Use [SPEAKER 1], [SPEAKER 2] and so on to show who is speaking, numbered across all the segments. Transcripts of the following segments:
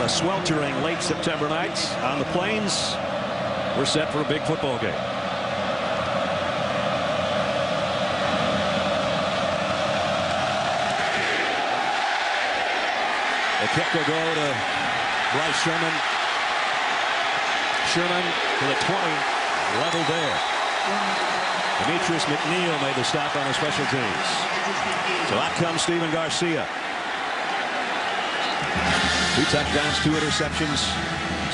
[SPEAKER 1] a sweltering late September night on the plains. We're set for a big football game. The kick will go to Bryce Sherman. Sherman to the 20, level there. Demetrius McNeil made the stop on the special teams. So out comes Steven Garcia. 2 touchdowns, 2 interceptions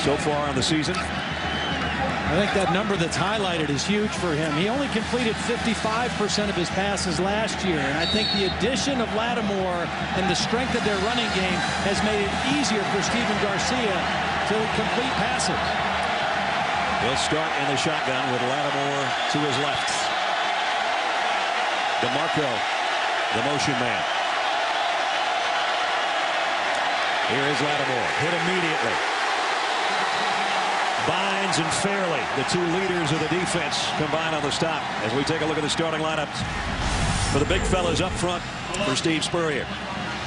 [SPEAKER 1] so far on the season.
[SPEAKER 2] I think that number that's highlighted is huge for him. He only completed 55% of his passes last year, and I think the addition of Lattimore and the strength of their running game has made it easier for Steven Garcia to complete passes.
[SPEAKER 1] He'll start in the shotgun with Lattimore to his left. DeMarco, the motion man. Here is Lattimore, hit immediately. Bynes and Fairley, the 2 leaders of the defense, combine on the stop as we take a look at the starting lineups for the big fellas up front for Steve Spurrier.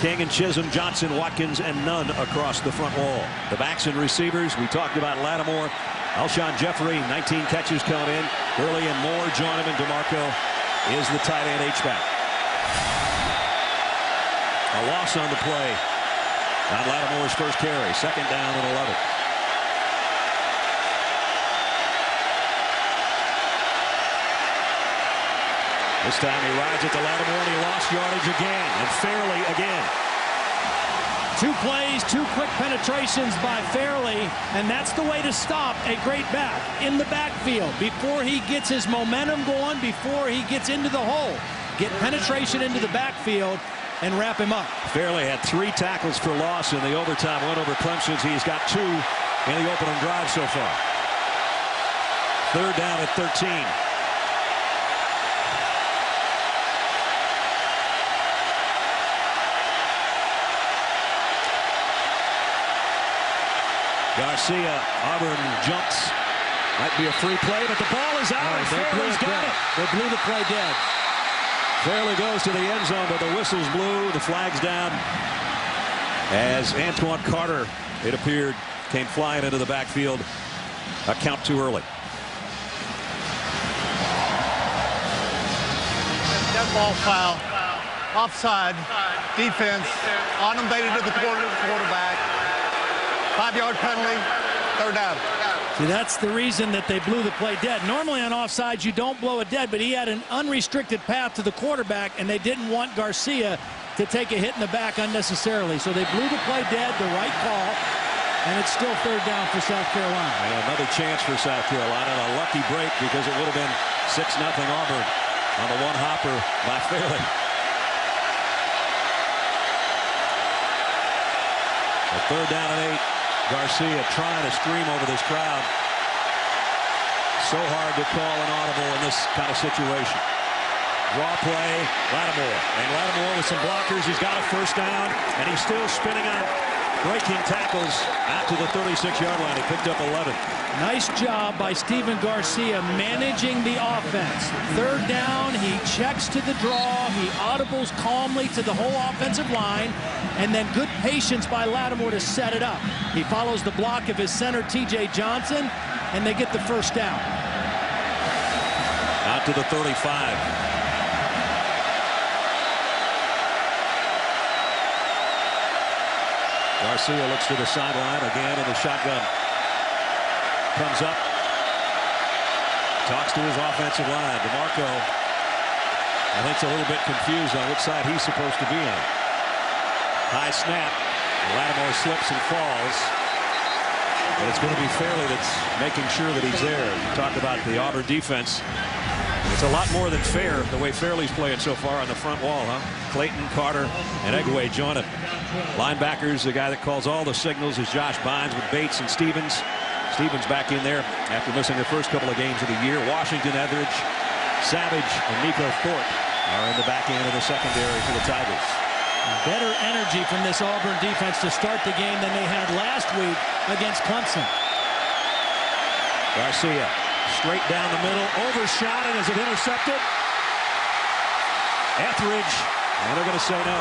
[SPEAKER 1] King and Chisholm, Johnson, Watkins, and Nunn across the front wall. The backs and receivers, we talked about Lattimore. Alshon Jeffrey, 19 catches coming in. Gurley and Moore join him, and DeMarco is the tight end H-back. A loss on the play on Lattimore's first carry. 2nd down and 11. This time he rides it to Lattimore, and he lost yardage again, and Fairley again.
[SPEAKER 2] 2 plays, 2 quick penetrations by Fairley, and that's the way to stop a great back in the backfield. Before he gets his momentum going, before he gets into the hole, get penetration into the backfield and wrap him up.
[SPEAKER 1] Fairley had 3 tackles for loss in the overtime win over Clemson. He's got 2 in the opening drive so far. 3rd down at 13. Garcia, Auburn jumps. Might be a free play, but the ball is out. And Fairley's got it.
[SPEAKER 2] They blew the play dead.
[SPEAKER 1] Fairley goes to the end zone, but the whistle's blew. The flag's down. As Antoine Carter, it appeared, came flying into the backfield. A count too early.
[SPEAKER 3] Dead ball foul. Offside. Defense. On them, baited to the quarterback. 5-yard penalty, 3rd down.
[SPEAKER 2] See, that's the reason that they blew the play dead. Normally on offsides, you don't blow it dead, but he had an unrestricted path to the quarterback, and they didn't want Garcia to take a hit in the back unnecessarily. So they blew the play dead, the right call, and it's still 3rd down for South Carolina.
[SPEAKER 1] And another chance for South Carolina, and a lucky break because it would have been 6-0 Auburn on the one-hopper by Fairley. A 3rd down and 8. Garcia trying to scream over this crowd. So hard to call an audible in this kind of situation. Draw play, Lattimore. And Lattimore with some blockers. He's got a 1st down, and he's still spinning out, breaking tackles out to the 36-yard line. He picked up 11.
[SPEAKER 2] Nice job by Steven Garcia managing the offense. 3rd down, he checks to the draw. He audibles calmly to the whole offensive line. And then good patience by Lattimore to set it up. He follows the block of his center, T.J. Johnson, and they get the 1st down.
[SPEAKER 1] Out to the 35. Garcia looks to the sideline again in the shotgun. Comes up. Talks to his offensive line. DeMarco, I think, is a little bit confused on which side he's supposed to be on. High snap. Lattimore slips and falls. But it's going to be Fairley that's making sure that he's there. You talk about the Auburn defense. It's a lot more than fair the way Fairley's playing so far on the front wall, huh? Clayton, Carter, and Egway join him. Linebackers, the guy that calls all the signals is Josh Bynes with Bates and Stevens. Stevens back in there after missing the first couple of games of the year. Washington, Etheridge, Savage, and Nico Thorpe are in the back end of the secondary for the Tigers.
[SPEAKER 2] Better energy from this Auburn defense to start the game than they had last week against Clemson.
[SPEAKER 1] Garcia straight down the middle, overshot, and is it intercepted? Etheridge, and they're going to say no.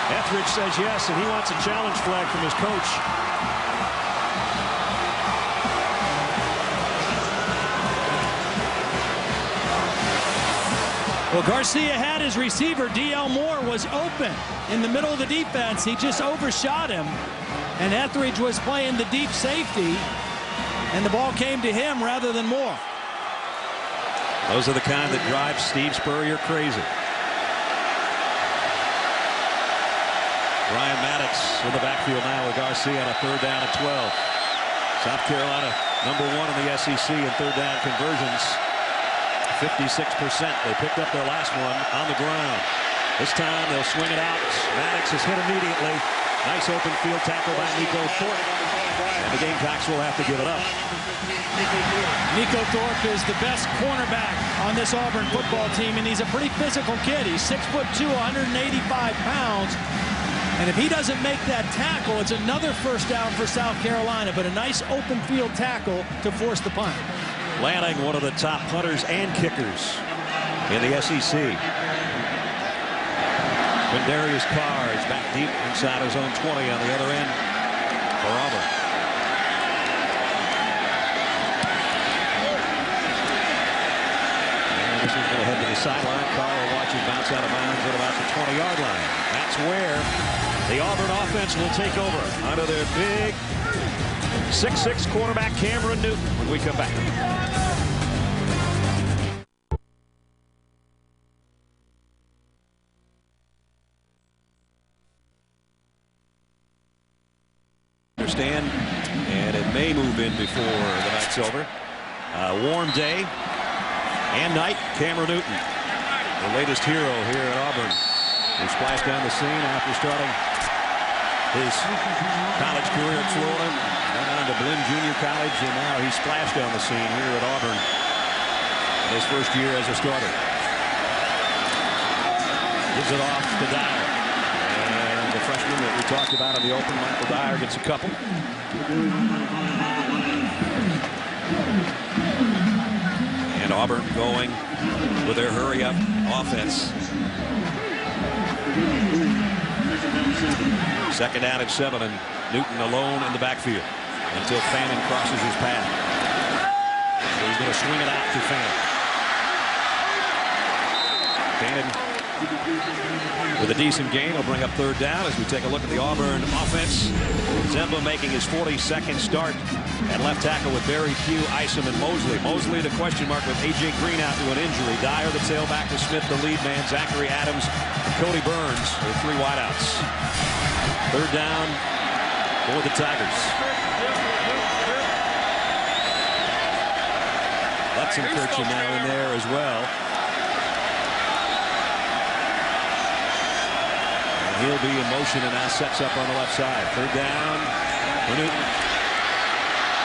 [SPEAKER 1] Etheridge says yes, and he wants a challenge flag from his coach.
[SPEAKER 2] Well, Garcia had his receiver. D.L. Moore was open in the middle of the defense. He just overshot him. And Etheridge was playing the deep safety. And the ball came to him rather than Moore.
[SPEAKER 1] Those are the kind that drive Steve Spurrier crazy. Ryan Maddox in the backfield now with Garcia on a 3rd down and 12. South Carolina #1 in the SEC in 3rd down conversions. 56%. They picked up their last one on the ground. This time they'll swing it out. Maddox is hit immediately. Nice open field tackle by Nico Thorpe. And the Gamecocks will have to give it up.
[SPEAKER 2] Nico Thorpe is the best cornerback on this Auburn football team, and he's a pretty physical kid. He's 6'2", 185 pounds. And if he doesn't make that tackle, it's another 1st down for South Carolina, but a nice open field tackle to force the punt.
[SPEAKER 1] Lanning, one of the top punters and kickers in the SEC. Quindarius Carr is back deep inside his own 20 on the other end for Auburn. And this is going to head to the sideline. Carr will watch him bounce out of bounds at about the 20-yard line. That's where the Auburn offense will take over under their big 6'6" quarterback Cameron Newton when we come back. Understand, and it may move in before the night's over. Warm day and night. Cameron Newton, the latest hero here at Auburn, who splashed down the scene after starting his college career at Florida, went on to Blinn Junior College, and now he splashed on the scene here at Auburn in his first year as a starter. Gives it off to Dyer. And the freshman that we talked about in the open, Michael Dyer, gets a couple. And Auburn going with their hurry-up offense. 2nd down and 7, and Newton alone in the backfield until Fannin crosses his path. So he's going to swing it out to Fannin. Fannin with a decent gain will bring up 3rd down as we take a look at the Auburn offense. Zemba making his 42nd start at left tackle with Barry Pugh, Isom, and Mosley. Mosley the question mark with A.J. Green out to an injury. Dyer the tailback to Smith the lead man. Zachary Adams and Cody Burns with 3 wideouts. 3rd down for the Tigers. Lutzenkirchen now in there as well. And he'll be in motion and now sets up on the left side. 3rd down for Newton.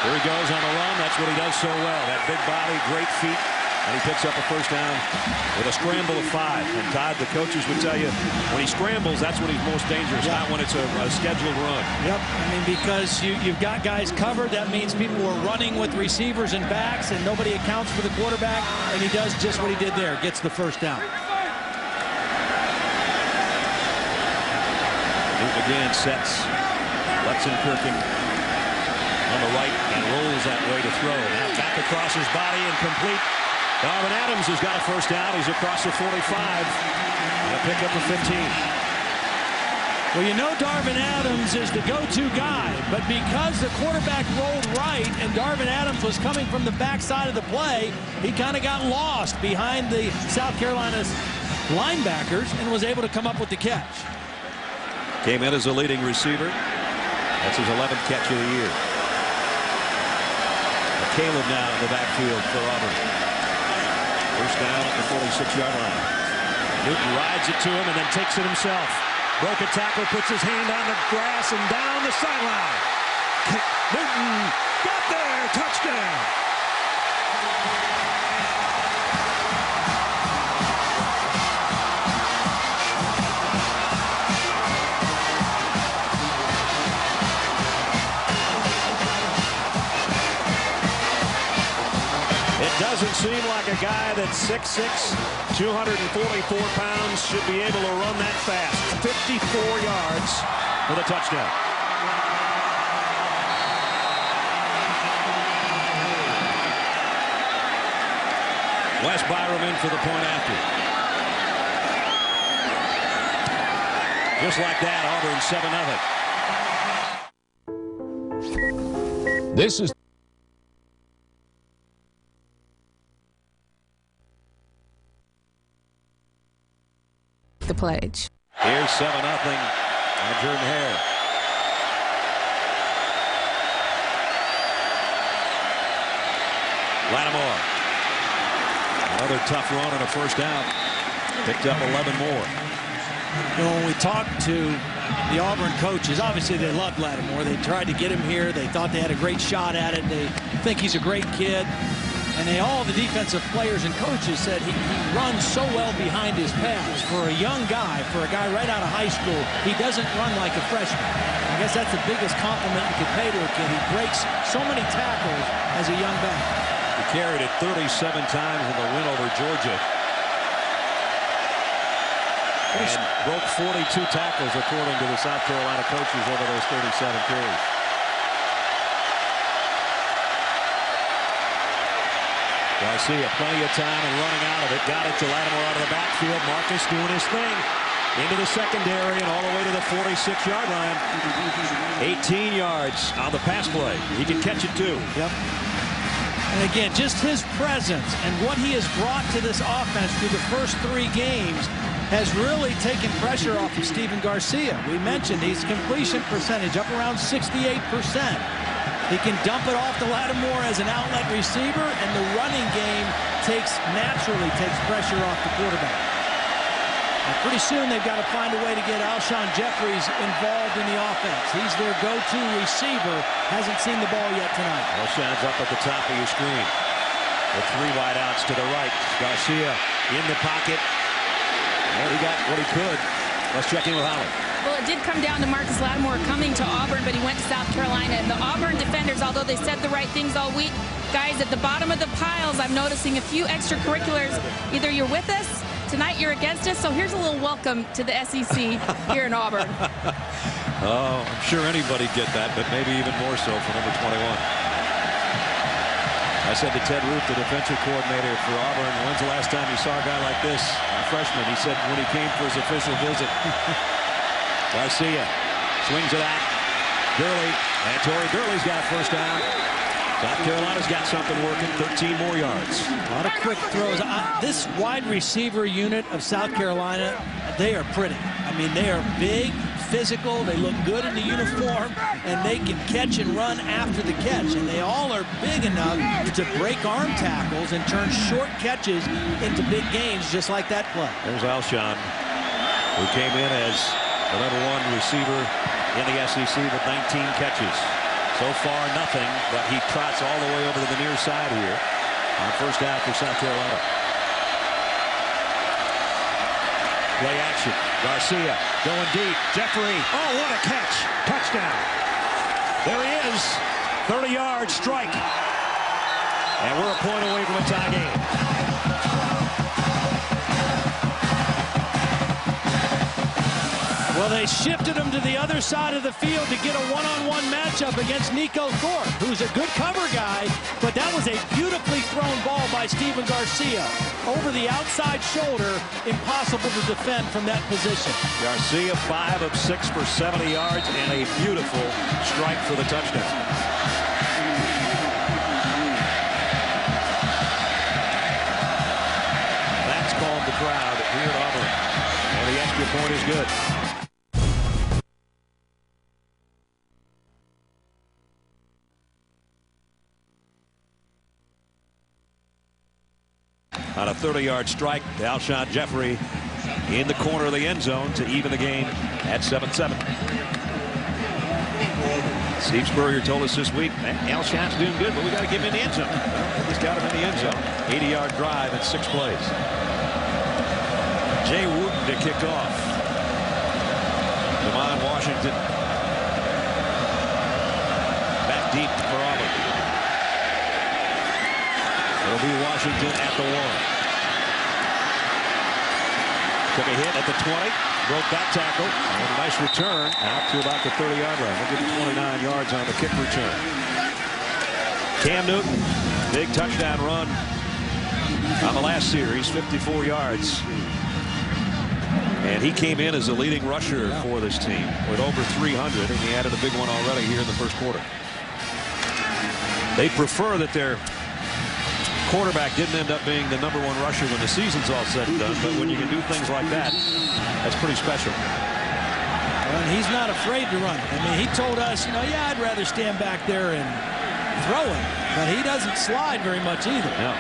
[SPEAKER 1] Here he goes on the run. That's what he does so well. That big body, great feet. And he picks up a 1st down with a scramble of 5. And Todd, the coaches would tell you, when he scrambles, that's when he's most dangerous, not when it's a scheduled run. Yep.
[SPEAKER 2] I mean, because you've got guys covered, that means people are running with receivers and backs, and nobody accounts for the quarterback. And he does just what he did there, gets the 1st down.
[SPEAKER 1] Newton again sets Lutzenkirchen on the right and rolls that way to throw. Now back across his body and complete. Darvin Adams has got a 1st down. He's across the 45. And a pickup of 15.
[SPEAKER 2] Well, you know Darvin Adams is the go-to guy, but because the quarterback rolled right and Darvin Adams was coming from the backside of the play, he kind of got lost behind the South Carolina's linebackers and was able to come up with the catch.
[SPEAKER 1] Came in as a leading receiver. That's his 11th catch of the year. Caleb now in the backfield for Auburn. 1st down at the 46-yard line. Newton rides it to him and then takes it himself. Broke a tackle, puts his hand on the grass and down the sideline. Newton got there, touchdown. Doesn't seem like a guy that's 6'6", 244 pounds should be able to run that fast. 54 yards for the touchdown. Wes Byram in for the point after. Just like that, Auburn 7-0.
[SPEAKER 4] This is
[SPEAKER 5] the pledge.
[SPEAKER 1] Here's 7-0 on Jordan Hare. Lattimore. Another tough run and a first down. Picked up 11 more.
[SPEAKER 2] You know, when we talked to the Auburn coaches, obviously they loved Lattimore. They tried to get him here. They thought they had a great shot at it. They think he's a great kid. And all the defensive players and coaches said he runs so well behind his pass. For a young guy, for a guy right out of high school, he doesn't run like a freshman. I guess that's the biggest compliment you could pay to a kid. He breaks so many tackles as a young back.
[SPEAKER 1] He carried it 37 times in the win over Georgia. And broke 42 tackles according to the South Carolina coaches over those 37 carries. Garcia, plenty of time and running out of it. Got it to Lattimore out of the backfield. Marcus doing his thing. Into the secondary and all the way to the 46-yard line. 18 yards on the pass play. He can catch it too.
[SPEAKER 2] Yep. And again, just his presence and what he has brought to this offense through the first 3 games has really taken pressure off of Stephen Garcia. We mentioned his completion percentage up around 68%. He can dump it off to Lattimore as an outlet receiver, and the running game naturally takes pressure off the quarterback. And pretty soon they've got to find a way to get Alshon Jeffries involved in the offense. He's their go-to receiver. Hasn't seen the ball yet tonight.
[SPEAKER 1] Alshon's up at the top of your screen. With 3 wideouts to the right. Garcia in the pocket. And he got what he could. Let's check in with Holly.
[SPEAKER 5] Well, it did come down to Marcus Lattimore coming to Auburn, but he went to South Carolina. And the Auburn defenders, although they said the right things all week, guys, at the bottom of the piles, I'm noticing a few extracurriculars. Either you're with us, tonight you're against us. So here's a little welcome to the SEC here in Auburn.
[SPEAKER 1] Oh, I'm sure anybody'd get that, but maybe even more so for number 21. I said to Ted Root, the defensive coordinator for Auburn, when's the last time you saw a guy like this, a freshman? He said when he came for his official visit. Garcia swings it out. Gurley, and Tory Gurley's got a first down. South Carolina's got something working. 13 more yards.
[SPEAKER 2] A lot of quick throws. This wide receiver unit of South Carolina, they are pretty. I mean, they are big, physical. They look good in the uniform, and they can catch and run after the catch. And they all are big enough to break arm tackles and turn short catches into big gains, just like that play.
[SPEAKER 1] There's Alshon, who came in as the #1 receiver in the SEC with 19 catches. So far, nothing, but he trots all the way over to the near side here on first down for South Carolina. Play action. Garcia going deep. Jeffrey. Oh, what a catch. Touchdown. There he is. 30-yard strike. And we're a point away from a tie game.
[SPEAKER 2] Well, they shifted him to the other side of the field to get a one-on-one matchup against Nico Thorpe, who's a good cover guy, but that was a beautifully thrown ball by Stephen Garcia. Over the outside shoulder, impossible to defend from that position.
[SPEAKER 1] Garcia 5 of 6 for 70 yards and a beautiful strike for the touchdown. That's calmed the crowd here at Auburn. And the extra point is good. On a 30-yard strike, Alshon Jeffrey in the corner of the end zone to even the game at 7-7. Steve Spurrier told us this week, Alshon's doing good, but we got to get him in the end zone. Well, he's got him in the end zone. 80-yard drive in 6 plays. Jay Wooten to kick off. Devon Washington back deep for Auburn. It'll be Washington at the 1. Took a hit at the 20. Broke that tackle. And a nice return out to about the 30-yard line. We'll get 29 yards on the kick return. Cam Newton, big touchdown run on the last series, 54 yards. And he came in as a leading rusher for this team with over 300, and he added a big one already here in the first quarter. They prefer that their quarterback didn't end up being the #1 rusher when the season's all said and done, but when you can do things like that, that's pretty special.
[SPEAKER 2] And he's not afraid to run. I mean, he told us, yeah, I'd rather stand back there and throw it, but he doesn't slide very much either.
[SPEAKER 1] Yeah.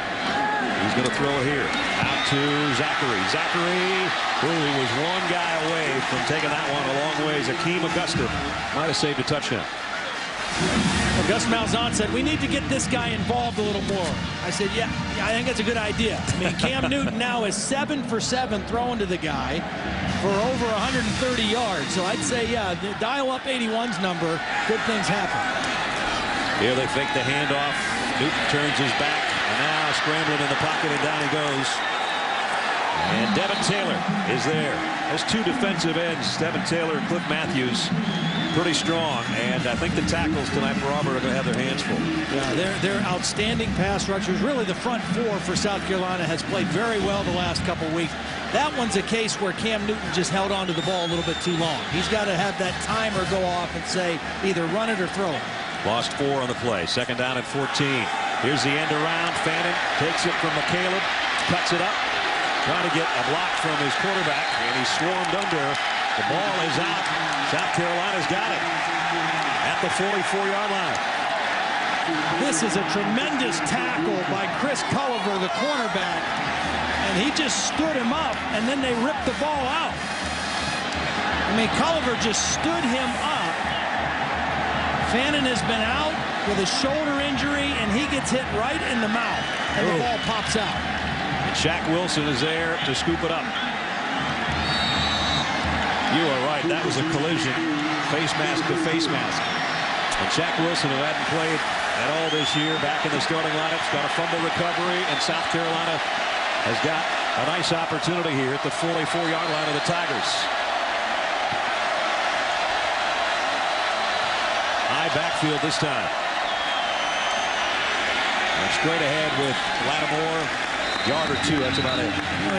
[SPEAKER 1] He's going to throw it here. Out to Zachary. Zachary, who was one guy away from taking that one a long ways. Akeem Augusta might have saved a touchdown.
[SPEAKER 2] Well, Gus Malzahn said, we need to get this guy involved a little more. I said, yeah, I think that's a good idea. I mean, Cam Newton now is 7 for 7 throwing to the guy for over 130 yards. So I'd say, yeah, dial up 81's number. Good things happen.
[SPEAKER 1] Here they fake the handoff. Newton turns his back. And now scrambling in the pocket, and down he goes. And Devin Taylor is there. There's two defensive ends, Devin Taylor and Cliff Matthews. Pretty strong, and I think the tackles tonight for Auburn are going to have their hands full.
[SPEAKER 2] Yeah, they're outstanding pass rushers. Really, the front four for South Carolina has played very well the last couple weeks. That one's a case where Cam Newton just held on to the ball a little bit too long. He's got to have that timer go off and say either run it or throw it.
[SPEAKER 1] Lost 4 on the play. Second down at 14. Here's the end around. Fannin takes it from McCaleb, cuts it up, trying to get a block from his quarterback, and he's swarmed under. The ball is out. South Carolina's got it at the 44-yard line.
[SPEAKER 2] This is a tremendous tackle by Chris Culliver, the cornerback, and he just stood him up, and then they ripped the ball out. I mean, Culliver just stood him up. Fannin has been out with a shoulder injury, and he gets hit right in the mouth, and the ball pops out.
[SPEAKER 1] And Shaq Wilson is there to scoop it up. You are right. That was a collision, face mask to face mask. And Shaq Wilson, who hadn't played at all this year, back in the starting lineup, has got a fumble recovery, and South Carolina has got a nice opportunity here at the 44-yard line of the Tigers. High backfield this time. And straight ahead with Lattimore. Yard or two, that's about it.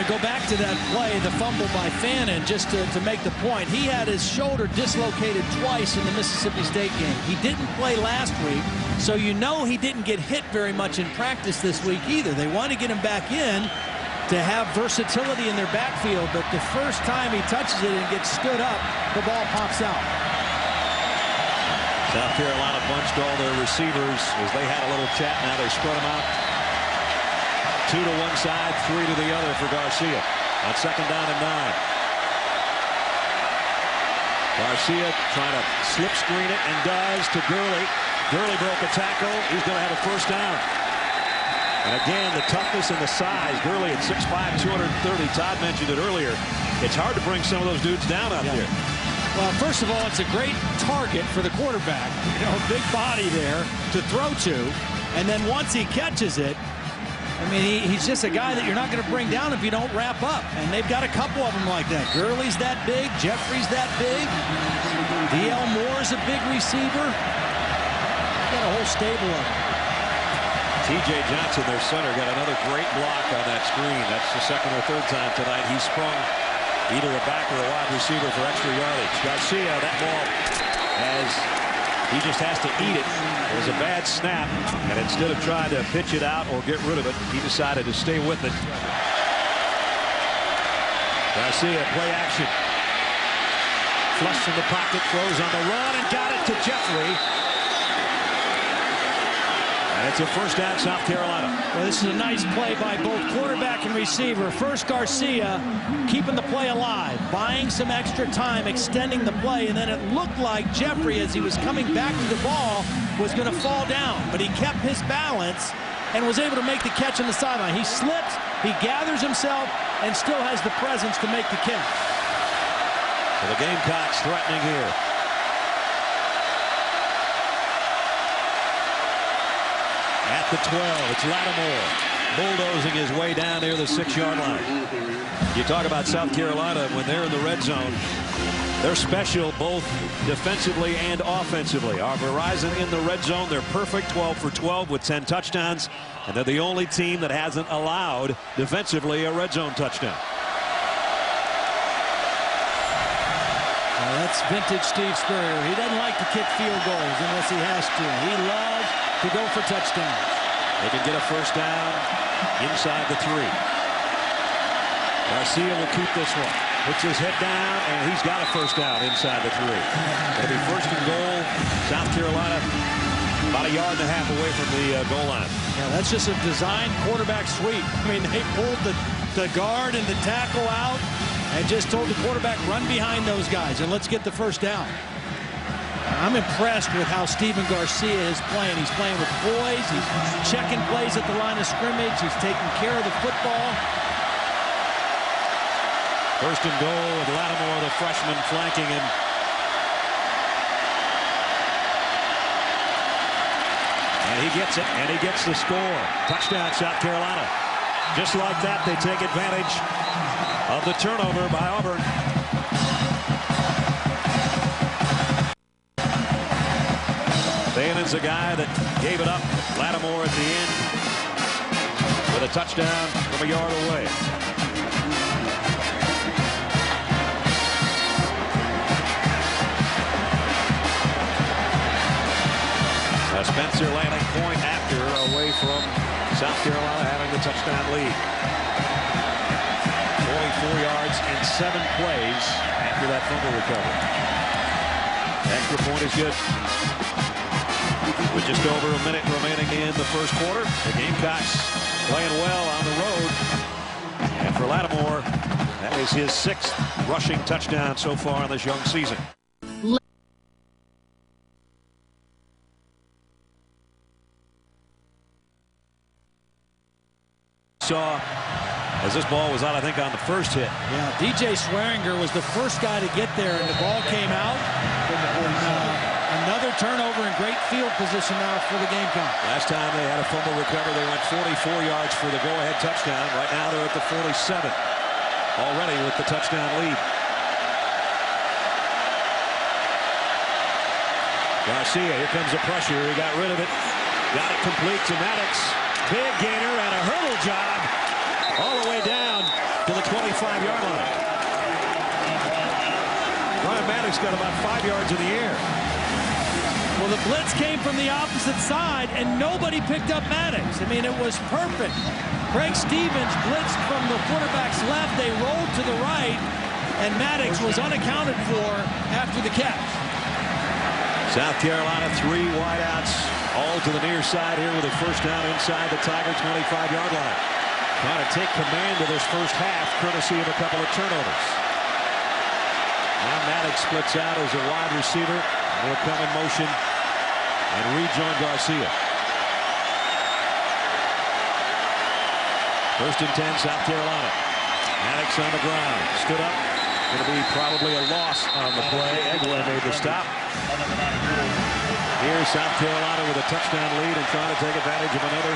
[SPEAKER 2] Go back to that play, the fumble by Fannin, just to make the point. He had his shoulder dislocated twice in the Mississippi State game. He didn't play last week, so you know he didn't get hit very much in practice this week either. They want to get him back in to have versatility in their backfield, but the first time he touches it and gets stood up, the ball pops out.
[SPEAKER 1] South Carolina bunched all their receivers as they had a little chat. Now they spread them out. 2 to one side, 3 to the other for Garcia on second down and 9. Garcia trying to slip screen it and does to Gurley. Gurley broke a tackle. He's going to have a first down. And again, the toughness and the size. Gurley at 6'5", 230. Todd mentioned it earlier. It's hard to bring some of those dudes down out there.
[SPEAKER 2] Well, first of all, it's a great target for the quarterback. Big body there to throw to. And then once he catches it, I mean, he's just a guy that you're not going to bring down if you don't wrap up. And they've got a couple of them like that. Gurley's that big. Jeffrey's that big. D.L. Moore's a big receiver. Got a whole stable of them.
[SPEAKER 1] T.J. Johnson, their center, got another great block on that screen. That's the second or third time tonight he sprung either a back or a wide receiver for extra yardage. Garcia, that ball he just has to eat it. It was a bad snap, and instead of trying to pitch it out or get rid of it, he decided to stay with it. Garcia, play action. Flush from the pocket, throws on the run, and got it to Jeffrey. And it's a first down, South Carolina.
[SPEAKER 2] Well, this is a nice play by both quarterback and receiver. First, Garcia keeping the play alive, buying some extra time, extending the play, and then it looked like Jeffrey, as he was coming back to the ball, was going to fall down. But he kept his balance and was able to make the catch on the sideline. He slips, he gathers himself, and still has the presence to make the catch.
[SPEAKER 1] So the Gamecocks threatening here. At the 12, it's Lattimore. bulldozing his way down near the 6-yard line. You talk about South Carolina when they're in the red zone. They're special both defensively and offensively. Our Verizon in the red zone, they're perfect, 12 for 12 with 10 touchdowns. And they're the only team that hasn't allowed defensively a red zone touchdown.
[SPEAKER 2] That's vintage Steve Spurrier. He doesn't like to kick field goals unless he has to. He loves to go for touchdowns.
[SPEAKER 1] They can get a first down inside the 3. Garcia will keep this one. Puts his head down, and he's got a first down inside the 3. It'll be first and goal. South Carolina about 1.5 yards away from the goal line.
[SPEAKER 2] Yeah, that's just a designed quarterback sweep. I mean, they pulled the guard and the tackle out and just told the quarterback, run behind those guys, and let's get the first down. I'm impressed with how Stephen Garcia is playing. He's playing with poise. He's checking plays at the line of scrimmage. He's taking care of the football.
[SPEAKER 1] First and goal with Lattimore, the freshman, flanking him. And he gets it, and he gets the score. Touchdown, South Carolina. Just like that, they take advantage of the turnover by Auburn. Balin's the guy that gave it up. Lattimore at the end with a touchdown from 1 yard away. Spencer landing point after away from South Carolina having the touchdown lead. 44 yards in 7 plays after that fumble recovery. Extra point is good. With just over a minute remaining in the first quarter, the Gamecocks playing well on the road. And for Lattimore, that is his 6th rushing touchdown so far in this young season. Saw as this ball was out, I think, on the first hit.
[SPEAKER 2] Yeah, DJ Swearinger was the first guy to get there, and the ball came out. Another turnover in great field position now for the Gamecocks.
[SPEAKER 1] Last time they had a fumble recovery, they went 44 yards for the go-ahead touchdown. Right now they're at the 47, already with the touchdown lead. Garcia, here comes the pressure. He got rid of it. Got it complete to Maddox. Big gainer and a hurdle job all the way down to the 25-yard line. Ryan Maddox got about 5 yards in the air.
[SPEAKER 2] Well, the blitz came from the opposite side, and nobody picked up Maddox. I mean, it was perfect. Craig Stevens blitzed from the quarterback's left. They rolled to the right, and Maddox was unaccounted for after the catch.
[SPEAKER 1] South Carolina, 3 wideouts, all to the near side here with a first down inside the Tiger 25-yard line. Trying to take command of this first half, courtesy of a couple of turnovers. Now Maddox splits out as a wide receiver. He'll come in motion and rejoin Garcia. First and 10, South Carolina. Maddox on the ground, stood up. Going to be probably a loss on the play. Eglin made the stop. Here's South Carolina with a touchdown lead and trying to take advantage of another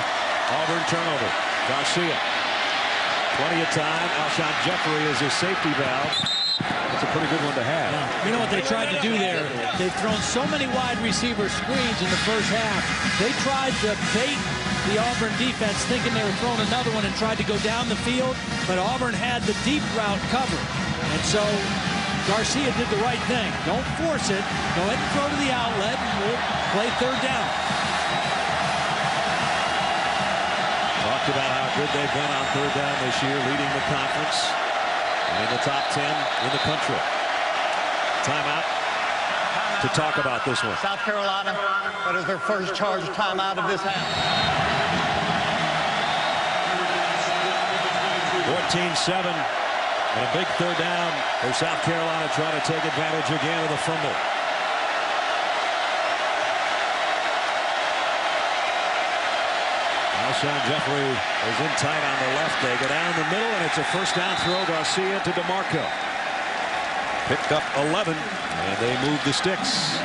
[SPEAKER 1] Auburn turnover. Garcia. Plenty of time. Alshon Jeffrey is his safety valve. That's a pretty good one to have.
[SPEAKER 2] Yeah. You know what they tried to do there? They've thrown so many wide receiver screens in the first half. They tried to bait the Auburn defense, thinking they were throwing another one, and tried to go down the field, but Auburn had the deep route covered. And so Garcia did the right thing. Don't force it. Go ahead and throw to the outlet, and we'll play third down.
[SPEAKER 1] Talked about how good they've been on third down this year, leading the conference and in the top 10 in the country. Timeout to talk about this one.
[SPEAKER 3] South Carolina, that is their first charge timeout of this half.
[SPEAKER 1] 14-7 and a big third down for South Carolina, trying to take advantage again of the fumble. Alshon Jeffrey is in tight on the left. They go down the middle, and it's a first down throw. Garcia to DeMarco. Picked up 11, and they move the sticks.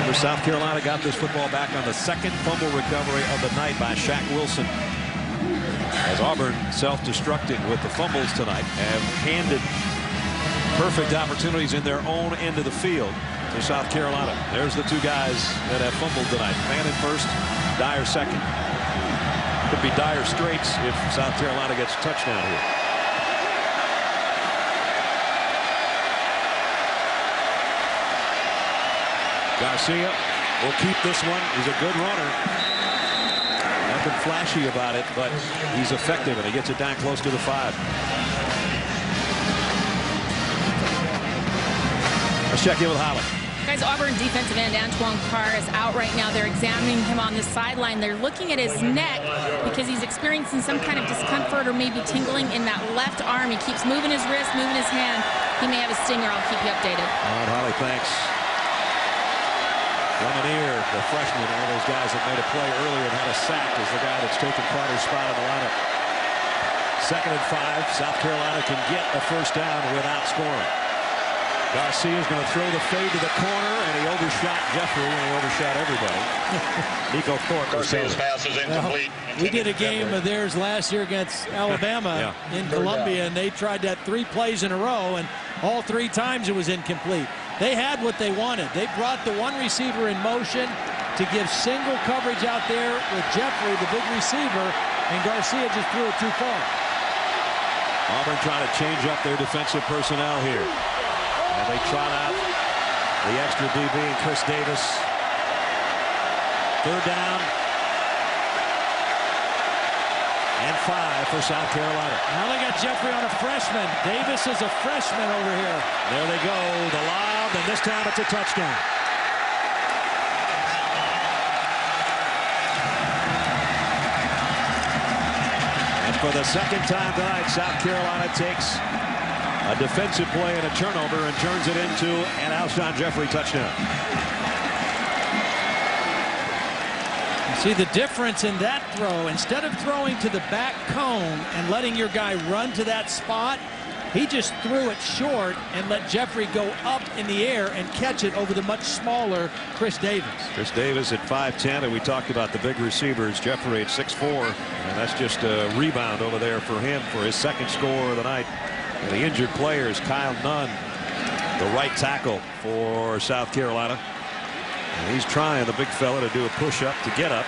[SPEAKER 1] Remember, South Carolina got this football back on the second fumble recovery of the night by Shaq Wilson. As Auburn, self-destructing with the fumbles tonight, have handed perfect opportunities in their own end of the field to South Carolina. There's the two guys that have fumbled tonight. Fannin first, Dyer second. Could be dire straits if South Carolina gets a touchdown here. Garcia will keep this one. He's a good runner. Nothing flashy about it, but he's effective, and he gets it down close to the 5. Let's check in with Holly.
[SPEAKER 5] Guys, Auburn defensive end Antoine Carr is out right now. They're examining him on the sideline. They're looking at his neck because he's experiencing some kind of discomfort or maybe tingling in that left arm. He keeps moving his wrist, moving his hand. He may have a stinger. I'll keep you updated.
[SPEAKER 1] All right, Holly, thanks. Lemonier, the freshman, one of those guys that made a play earlier and had a sack, is the guy that's taken Carter's spot in the lineup. 2nd and 5. South Carolina can get a first down without scoring. Garcia's going to throw the fade to the corner, and he overshot Jeffrey, and he overshot everybody. Nico Thorpe.
[SPEAKER 4] Garcia's pass is incomplete.
[SPEAKER 2] Well, we did a game of theirs last year against Alabama in Columbia, and they tried that 3 plays in a row, and all 3 times it was incomplete. They had what they wanted. They brought the one receiver in motion to give single coverage out there with Jeffrey, the big receiver, and Garcia just threw it too far.
[SPEAKER 1] Auburn trying to change up their defensive personnel here. And they trot out the extra DB and Chris Davis. 3rd down and 5 for South Carolina.
[SPEAKER 2] Now they got Jeffrey on a freshman. Davis is a freshman over here.
[SPEAKER 1] There they go. The lob, and this time it's a touchdown. And for the 2nd time tonight, South Carolina takes a defensive play and a turnover and turns it into an Alshon Jeffrey touchdown.
[SPEAKER 2] See the difference in that throw. Instead of throwing to the back cone and letting your guy run to that spot, he just threw it short and let Jeffrey go up in the air and catch it over the much smaller Chris Davis.
[SPEAKER 1] Chris Davis at 5'10", and we talked about the big receivers. Jeffrey at 6'4", and that's just a rebound over there for him for his 2nd score of the night. And the injured players, Kyle Nunn, the right tackle for South Carolina. And he's trying, the big fella, to do a push-up to get up.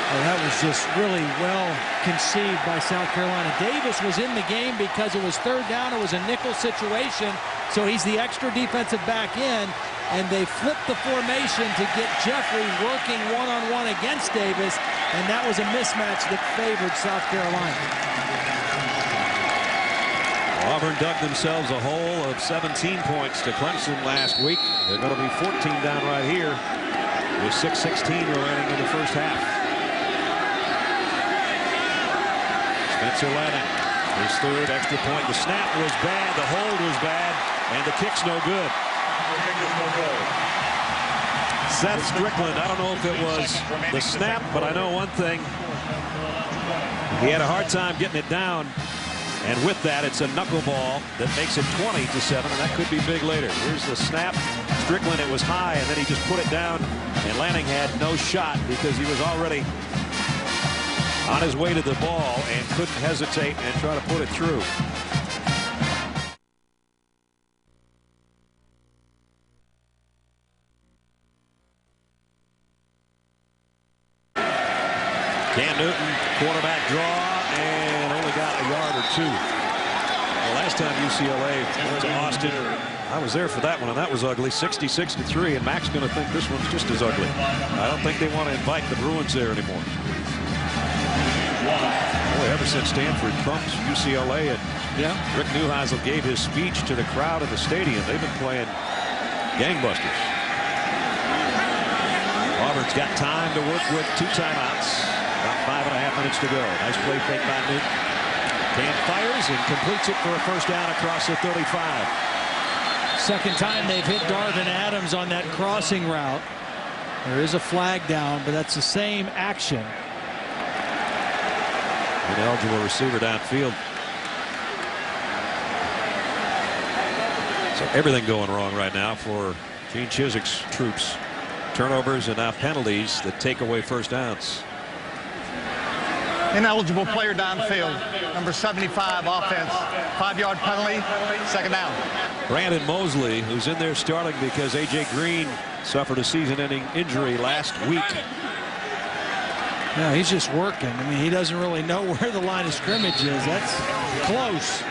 [SPEAKER 2] Well, that was just really well conceived by South Carolina. Davis was in the game because it was 3rd down. It was a nickel situation, so he's the extra defensive back in. And they flipped the formation to get Jeffrey working one-on-one against Davis, and that was a mismatch that favored South Carolina.
[SPEAKER 1] Auburn dug themselves a hole of 17 points to Clemson last week. They're going to be 14 down right here with 6:16 remaining in the first half. Spencer Lanning, his 3rd extra point. The snap was bad, the hold was bad, and the kick's no good. Seth Strickland, I don't know if it was the snap, but I know one thing. He had a hard time getting it down. And with that, it's a knuckleball that makes it 20-7, and that could be big later. Here's the snap. Strickland, it was high, and then he just put it down, and Lanning had no shot because he was already on his way to the ball and couldn't hesitate and try to put it through. Cam Newton, quarterback draw, and only got a yard or 2. The last time UCLA went to Austin, I was there for that one, and that was ugly, 66-3, and Mac's going to think this one's just as ugly. I don't think they want to invite the Bruins there anymore. Boy, ever since Stanford thumped UCLA and Rick Neuheisel gave his speech to the crowd in the stadium, they've been playing gangbusters. Auburn's got time to work with 2 timeouts. About 5.5 minutes to go. Nice play fake by Newton. Cam fires and completes it for a first down across the 35.
[SPEAKER 2] 2nd time they've hit Darvin Adams on that crossing route. There is a flag down, but that's the same action.
[SPEAKER 1] An eligible receiver downfield. So everything going wrong right now for Gene Chizik's troops. Turnovers and now penalties that take away first downs.
[SPEAKER 3] Ineligible player downfield. Number 75 offense. 5-yard penalty. Second down.
[SPEAKER 1] Brandon Mosley, who's in there starting because A.J. Green suffered a season-ending injury last week.
[SPEAKER 2] Yeah, he's just working. I mean, he doesn't really know where the line of scrimmage is. That's close.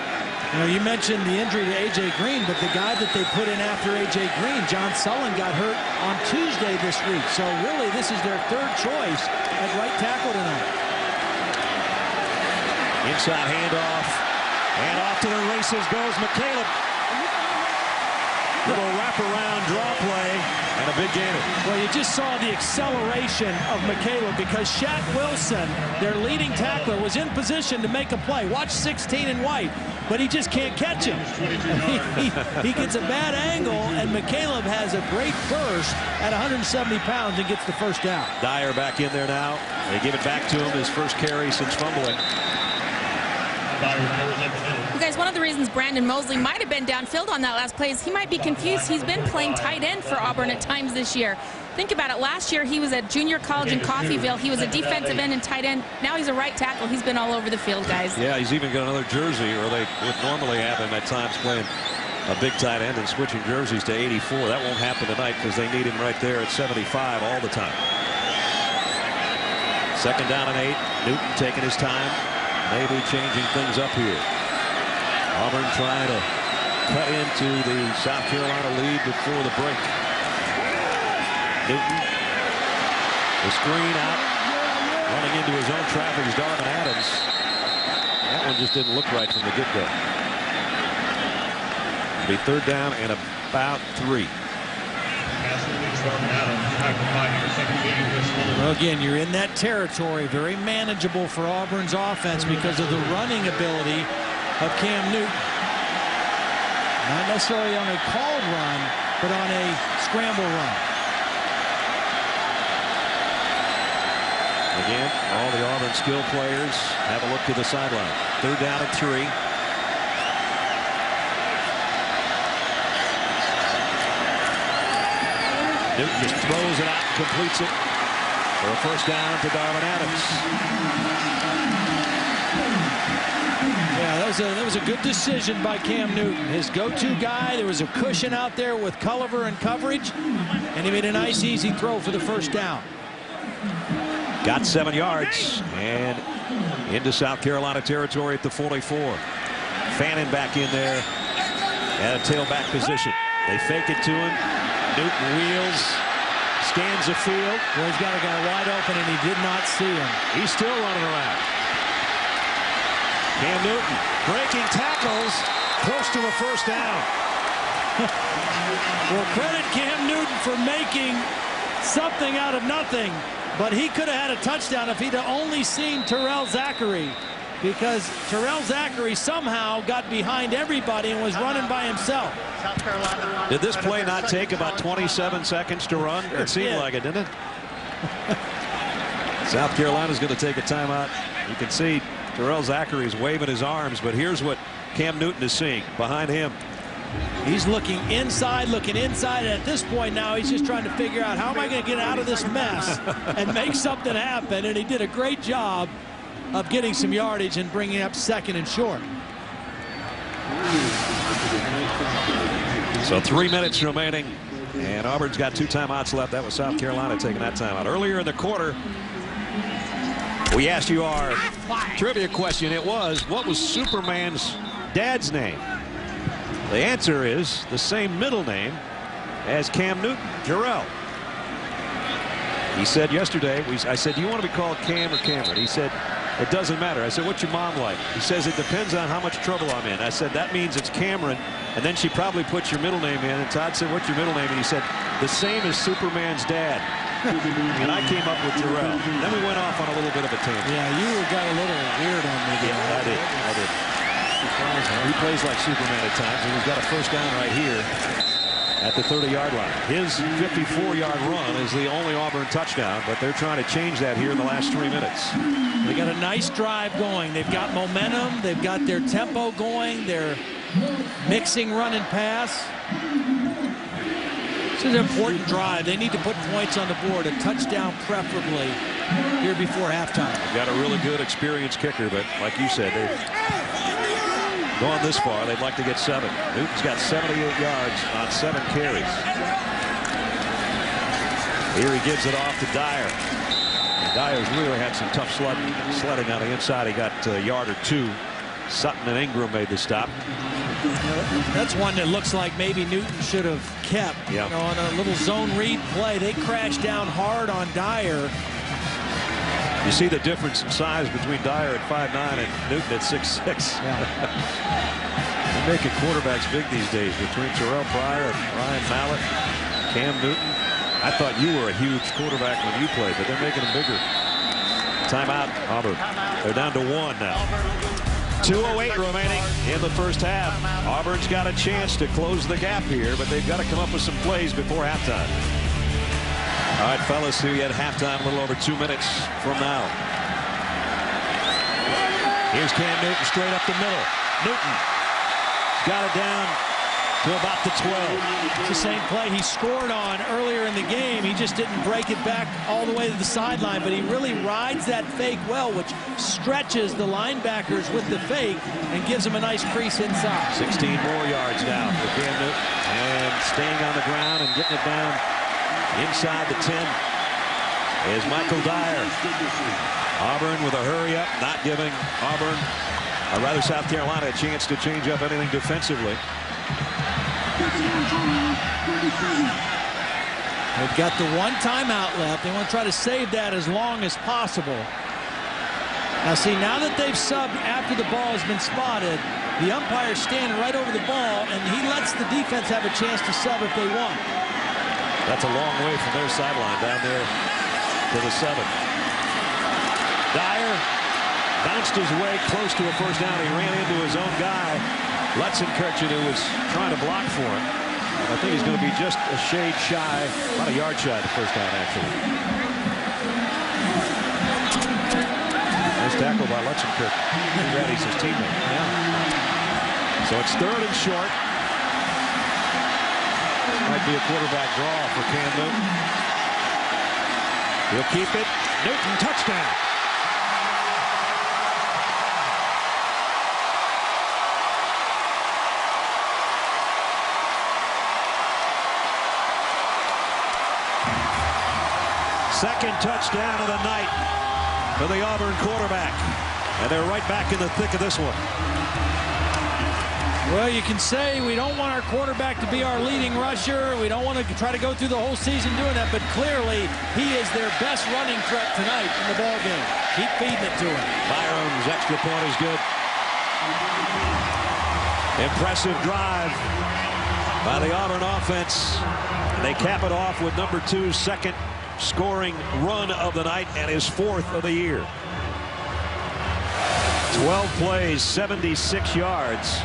[SPEAKER 2] You know, you mentioned the injury to A.J. Green, but the guy that they put in after A.J. Green, John Sullen, got hurt on Tuesday this week. So really, this is their third choice at right tackle tonight.
[SPEAKER 1] Inside handoff, and off to the races goes McCaleb. Little wraparound draw play, and a big gainer.
[SPEAKER 2] Well, you just saw the acceleration of McCaleb because Shaq Wilson, their leading tackler, was in position to make a play. Watch 16 in white, but he just can't catch him. He gets a bad angle, and McCaleb has a great burst at 170 pounds and gets the first down.
[SPEAKER 1] Dyer back in there now. They give it back to him, his first carry since fumbling.
[SPEAKER 5] You guys, one of the reasons Brandon Mosley might have been downfield on that last play is he might be confused. He's been playing tight end for Auburn at times this year. Think about it. Last year, he was at junior college in Coffeyville. He was a defensive end and tight end. Now he's a right tackle. He's been all over the field, guys.
[SPEAKER 1] Yeah, he's even got another jersey, or they would normally have him at times playing a big tight end and switching jerseys to 84. That won't happen tonight because they need him right there at 75 all the time. Second down and 8. Newton taking his time. Maybe changing things up here. Auburn trying to cut into the South Carolina lead before the break. Newton, the screen out, running into his own traffic is Darvin Adams. That one just didn't look right from the get-go. It'll be third down and about 3.
[SPEAKER 2] Well, again, you're in that territory. Very manageable for Auburn's offense because of the running ability of Cam Newton. Not necessarily on a called run, but on a scramble run.
[SPEAKER 1] Again, all the Auburn skill players have a look to the sideline. Third down and 3. Newton just throws it out and completes it for a first down to Darvin Adams.
[SPEAKER 2] Yeah, that was a good decision by Cam Newton. His go-to guy. There was a cushion out there with Culliver and coverage, and he made a nice, easy throw for the first down.
[SPEAKER 1] Got 7 yards and into South Carolina territory at the 44. Fannin back in there at a tailback position. They fake it to him. Newton wheels, scans the field.
[SPEAKER 2] Well, he's got a guy wide open, and he did not see him.
[SPEAKER 1] He's still running around. Cam Newton breaking tackles, close to a first down.
[SPEAKER 2] Well, credit Cam Newton for making something out of nothing, but he could have had a touchdown if he'd have only seen Terrell Zachary, because Terrell Zachary somehow got behind everybody and was running by himself.
[SPEAKER 1] Did this play not take about 27 seconds to run? It seemed like it, didn't it? South Carolina's going to take a timeout. You can see Terrell Zachary's waving his arms, but here's what Cam Newton is seeing behind him.
[SPEAKER 2] He's looking inside, and at this point now he's just trying to figure out how am I going to get out of this mess and make something happen, and he did a great job of getting some yardage and bringing up second and short.
[SPEAKER 1] So 3 minutes remaining, and Auburn's got 2 timeouts left. That was South Carolina taking that timeout. Earlier in the quarter, we asked you our trivia question. It was, what was Superman's dad's name? The answer is the same middle name as Cam Newton, Jarrell. He said yesterday, I said, do you want to be called Cam or Cameron? He said, it doesn't matter. I said, what's your mom like? He says, it depends on how much trouble I'm in. I said, that means it's Cameron, and then she probably puts your middle name in. And Todd said, what's your middle name? And he said, the same as Superman's dad. And I came up with Jarrell. Then we went off on a little bit of a tangent.
[SPEAKER 2] Yeah, you got a little weird on me there.
[SPEAKER 1] Yeah, I did. He plays like Superman at times, and he's got a first down right here at the 30-yard line. His 54-yard run is the only Auburn touchdown, but they're trying to change that here in the last 3 minutes.
[SPEAKER 2] They got a nice drive going. They've got momentum. They've got their tempo going. They're mixing run and pass. This is an important drive. They need to put points on the board, a touchdown preferably here before halftime.
[SPEAKER 1] They've got a really good, experienced kicker, but like you said, they've gone this far. They'd like to get 7. Newton's got 78 yards on 7 carries. Here he gives it off to Dyer. And Dyer's really had some tough sledding on the inside. He got a yard or 2. Sutton and Ingram made the stop.
[SPEAKER 2] That's one that looks like maybe Newton should have kept.
[SPEAKER 1] Yeah.
[SPEAKER 2] You know, on a little zone read play. They crashed down hard on Dyer.
[SPEAKER 1] You see the difference in size between Dyer at 5'9" and Newton at 6'6".
[SPEAKER 2] Yeah.
[SPEAKER 1] They're making quarterbacks big these days between Terrell Pryor and Ryan Mallett, Cam Newton. I thought you were a huge quarterback when you played, but they're making them bigger. Timeout, Auburn. They're down to 1 now. 2:08 remaining in the first half. Auburn's got a chance to close the gap here, but they've got to come up with some plays before halftime. All right, fellas, see you at halftime, a little over 2 minutes from now. Here's Cam Newton straight up the middle. Newton got it down to about the 12.
[SPEAKER 2] It's the same play he scored on earlier in the game. He just didn't break it back all the way to the sideline, but he really rides that fake well, which stretches the linebackers with the fake and gives them a nice crease inside.
[SPEAKER 1] 16 more yards now for Cam Newton, and staying on the ground and getting it down inside the 10 is Michael Dyer. Auburn with a hurry up, not giving Auburn, or rather South Carolina, a chance to change up anything defensively.
[SPEAKER 2] They've got the 1 timeout left. They want to try to save that as long as possible. Now see, now that they've subbed after the ball has been spotted, the umpire's standing right over the ball, and he lets the defense have a chance to sub if they want.
[SPEAKER 1] That's a long way from their sideline down there to the 7. Dyer bounced his way close to a first down. He ran into his own guy, Lutzenkirchen, who was trying to block for him. I think he's going to be just a shade shy, about a yard shy of the first down, actually. Nice tackle by Lutzenkirchen. He's his teammate.
[SPEAKER 2] Yeah.
[SPEAKER 1] So it's 3rd and short. Might be a quarterback draw for Cam Newton. He'll keep it. Newton, touchdown. Second touchdown of the night for the Auburn quarterback. And they're right back in the thick of this one.
[SPEAKER 2] Well, you can say we don't want our quarterback to be our leading rusher. We don't want to try to go through the whole season doing that, but clearly he is their best running threat tonight in the ball game. Keep feeding it to him.
[SPEAKER 1] Byram's extra point is good. Impressive drive by the Auburn offense. And they cap it off with number 2's second scoring run of the night and his 4th of the year. 12 plays, 76 yards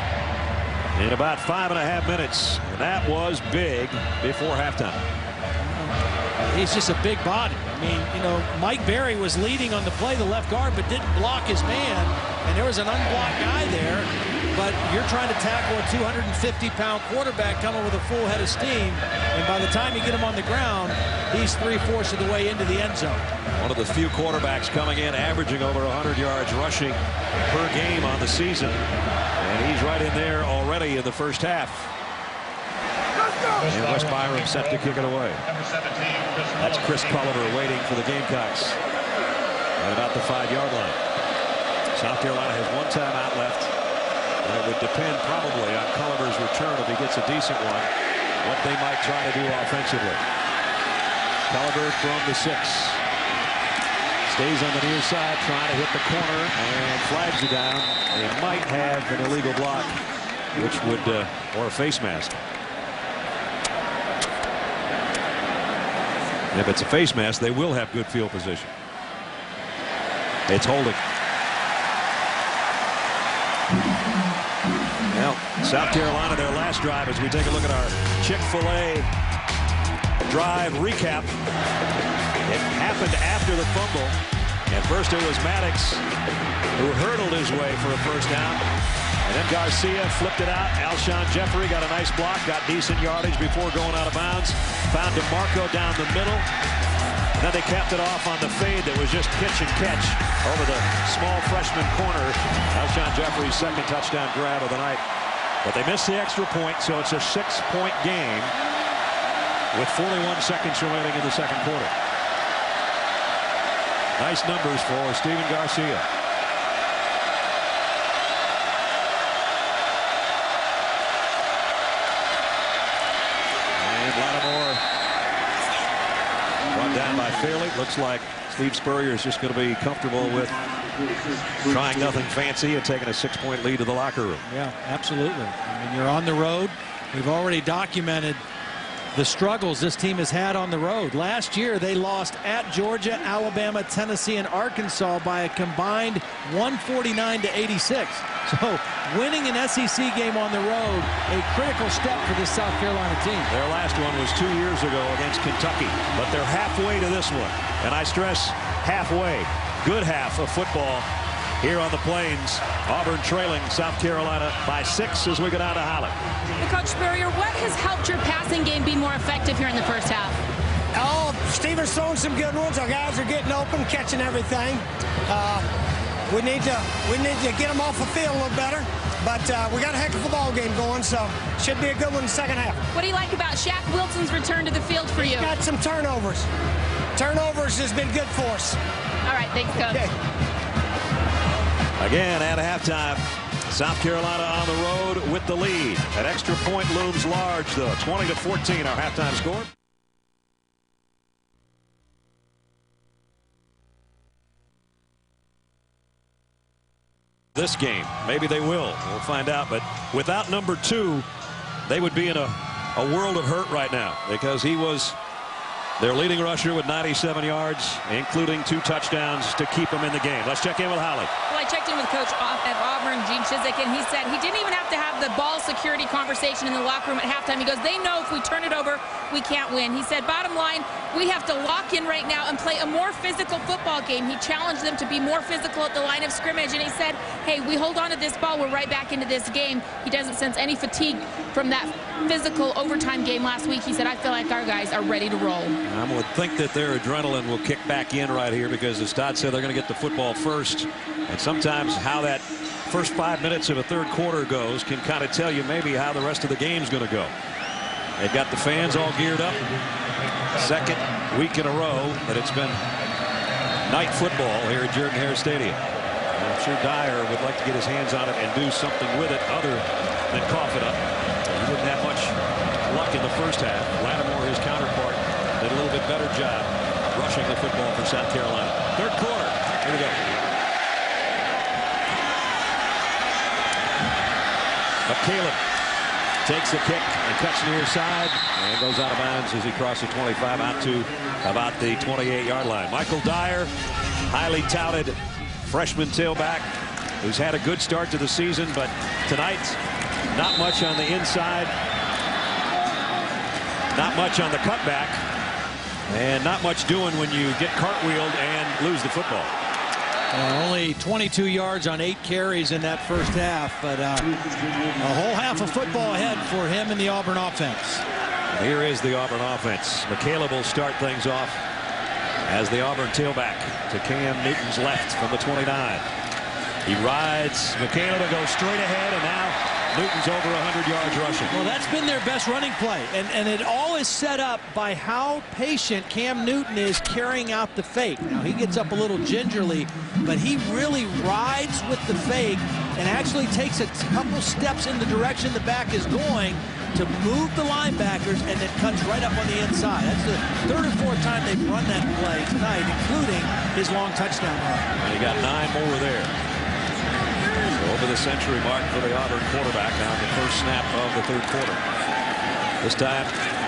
[SPEAKER 1] in about 5.5 minutes. And that was big before halftime.
[SPEAKER 2] He's just a big body. I mean, you know, Mike Berry was leading on the play, the left guard, but didn't block his man. And there was an unblocked guy there. But you're trying to tackle a 250-pound quarterback coming with a full head of steam. And by the time you get him on the ground, he's 3/4 of the way into the end zone.
[SPEAKER 1] One of the few quarterbacks coming in averaging over 100 yards rushing per game on the season. And he's right in there already in the first half. And Wes Byram set to kick it away. That's Chris Culliver waiting for the Gamecocks at about the 5-yard line. South Carolina has 1 timeout left. And it would depend probably on Culliver's return if he gets a decent one, what they might try to do offensively. Culliver from the 6. Stays on the near side, trying to hit the corner, and flags you down. They might have an illegal block, which would, or a face mask. If it's a face mask, they will have good field position. It's holding. Well, South Carolina, their last drive, as we take a look at our Chick-fil-A drive recap. It happened after the fumble. And first it was Maddox who hurdled his way for a first down. And then Garcia flipped it out. Alshon Jeffrey got a nice block, got decent yardage before going out of bounds. Found DeMarco down the middle. Then they capped it off on the fade that was just pitch and catch over the small freshman corner. Alshon Jeffrey's second touchdown grab of the night. But they missed the extra point, so it's a 6-point game with 41 seconds remaining in the second quarter. Nice numbers for Steven Garcia. And Lattimore brought down by Fairley. Looks like Steve Spurrier is just going to be comfortable with trying nothing fancy and taking a 6-point lead to the locker room.
[SPEAKER 2] Yeah, absolutely. I mean, you're on the road. We've already documented the struggles this team has had on the road. Last year, they lost at Georgia, Alabama, Tennessee, and Arkansas by a combined 149-86. So winning an SEC game on the road, a critical step for this South Carolina team.
[SPEAKER 1] Their last one was 2 years ago against Kentucky, but they're halfway to this one. And I stress halfway. Good half of football here on the Plains. Auburn trailing South Carolina by 6 as we go down to Holland.
[SPEAKER 5] Coach Spurrier, what has helped your passing game be more effective here in the first half?
[SPEAKER 4] Oh, Steven's throwing some good ones. Our guys are getting open, catching everything. We need to get them off the field a little better. But we got a heck of a ball game going, so should be a good one in the second half.
[SPEAKER 5] What do you like about Shaq Wilson's return to the field for you?
[SPEAKER 4] Got some turnovers. Turnovers has been good for us.
[SPEAKER 5] All right, thanks, Coach.
[SPEAKER 4] Okay.
[SPEAKER 1] Again, at halftime, South Carolina on the road with the lead. An extra point looms large, though. 20-14, our halftime score. This game, maybe they will. We'll find out. But without number 2, they would be in a world of hurt right now because he was their leading rusher with 97 yards, including 2 touchdowns to keep him in the game. Let's check in with Holly.
[SPEAKER 5] Well, I checked in with Coach at Auburn, Gene Chizik, and he said he didn't even have to have the ball security conversation in the locker room at halftime. He goes, they know if we turn it over, we can't win. He said, bottom line, we have to lock in right now and play a more physical football game. He challenged them to be more physical at the line of scrimmage, and he said, hey, we hold on to this ball, we're right back into this game. He doesn't sense any fatigue from that physical overtime game last week. He said, I feel like our guys are ready to roll.
[SPEAKER 1] I would think that their adrenaline will kick back in right here because, as Todd said, they're going to get the football first. And sometimes how that first 5 minutes of a third quarter goes can kind of tell you maybe how the rest of the game's going to go. They've got the fans all geared up. Second week in a row that it's been night football here at Jordan-Hare Stadium. I'm sure Dyer would like to get his hands on it and do something with it other than cough it up. He didn't have much luck in the first half. Lattimore, his counterpart, did a little bit better job rushing the football for South Carolina. Third quarter. Here we go. McCaleb takes the kick and cuts near side and goes out of bounds as he crosses 25 out to about the 28-yard line. Michael Dyer, highly touted freshman tailback who's had a good start to the season, but tonight not much on the inside, not much on the cutback, and not much doing when you get cartwheeled and lose the football.
[SPEAKER 2] Only 22 yards on 8 carries in that first half, but a whole half of football ahead for him in the Auburn offense.
[SPEAKER 1] And here is the Auburn offense. McCaleb will start things off as the Auburn tailback to Cam Newton's left from the 29. He rides McCaleb and goes straight ahead, and now Newton's over 100 yards rushing.
[SPEAKER 2] Well, that's been their best running play, and it all is set up by how patient Cam Newton is carrying out the fake. Now, he gets up a little gingerly, but he really rides with the fake and actually takes a couple steps in the direction the back is going to move the linebackers and then cuts right up on the inside. That's the third or fourth time they've run that play tonight, including his long touchdown run.
[SPEAKER 1] And he got 9 more there. Over the century mark for the Auburn quarterback now the first snap of the third quarter. This time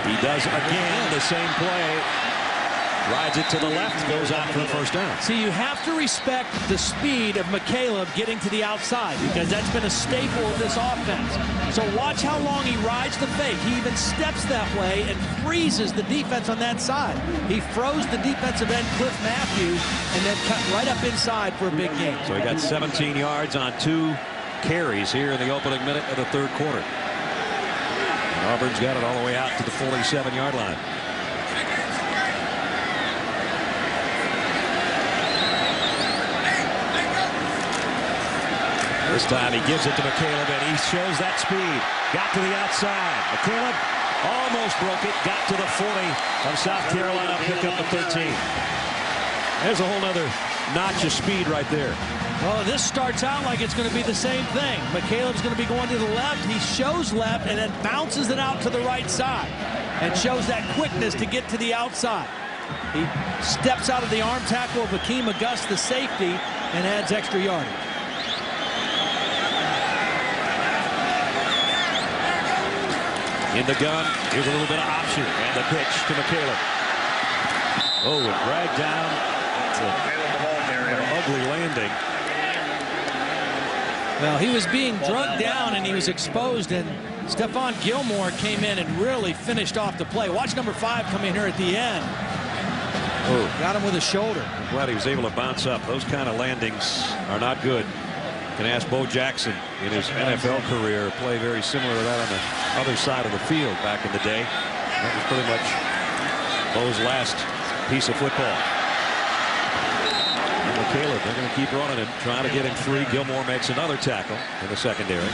[SPEAKER 1] he does again the same play. Rides it to the left, goes out for the first down.
[SPEAKER 2] See, you have to respect the speed of McCaleb getting to the outside because that's been a staple of this offense. So watch how long he rides the fake. He even steps that way and freezes the defense on that side. He froze the defensive end, Cliff Matthews, and then cut right up inside for a big gain.
[SPEAKER 1] So he got 17 yards on 2 carries here in the opening minute of the third quarter. And Auburn's got it all the way out to the 47-yard line. This time he gives it to McCaleb, and he shows that speed. Got to the outside. McCaleb almost broke it. Got to the 40 of South Carolina. Pick up the 13. There's a whole other notch of speed right there.
[SPEAKER 2] Well, this starts out like it's going to be the same thing. McCaleb's going to be going to the left. He shows left and then bounces it out to the right side and shows that quickness to get to the outside. He steps out of the arm tackle of Hakeem August, the safety, and adds extra yardage.
[SPEAKER 1] In the gun, here's a little bit of option, and the pitch to McCaleb. Oh, and dragged down. That's an ugly landing.
[SPEAKER 2] Well, he was being drugged down and he was exposed, and Stephon Gilmore came in and really finished off the play. Watch number 5 come in here at the end.
[SPEAKER 1] Oh.
[SPEAKER 2] Got him with a shoulder.
[SPEAKER 1] I'm glad he was able to bounce up. Those kind of landings are not good. You can ask Bo Jackson in his NFL career, play very similar to that on the other side of the field back in the day. That was pretty much Bo's last piece of football. And McCaleb, they're going to keep running and trying to get him free. Gilmore makes another tackle in the secondary.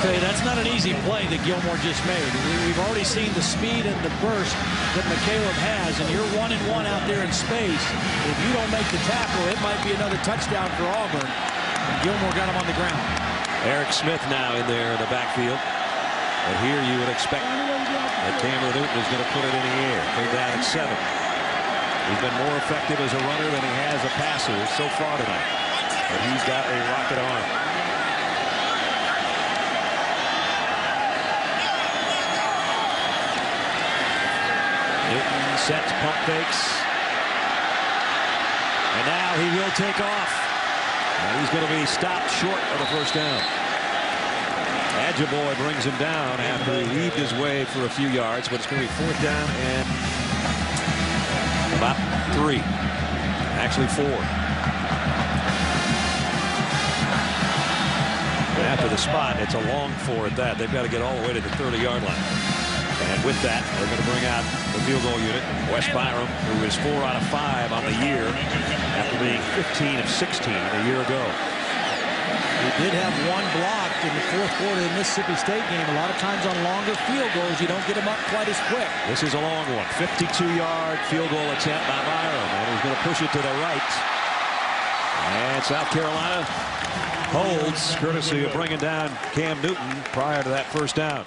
[SPEAKER 2] Okay, that's not an easy play that Gilmore just made. We've already seen the speed and the burst that McCaleb has, and you're 1-1 out there in space. If you don't make the tackle, it might be another touchdown for Auburn. And Gilmore got him on the ground.
[SPEAKER 1] Eric Smith now in there in the backfield. But here you would expect that Cameron Newton is going to put it in the air. Third down at 7. He's been more effective as a runner than he has a passer so far tonight. But he's got a rocket arm. Newton sets, pump fakes. And now he will take off. And he's going to be stopped short of the first down. Adjaboy brings him down after he weaved his way for a few yards, but it's going to be 4th down and about 3. Actually 4. And after the spot, it's a long 4 at that. They've got to get all the way to the 30-yard line. And with that, they're going to bring out the field goal unit. Wes Byram, who is 4 out of 5 on the year after being 15 of 16 a year ago.
[SPEAKER 2] He did have one blocked in the 4th quarter of the Mississippi State game. A lot of times on longer field goals, you don't get them up quite as quick.
[SPEAKER 1] This is a long one. 52-yard field goal attempt by Byram. And he's going to push it to the right. And South Carolina holds, courtesy of bringing down Cam Newton prior to that first down.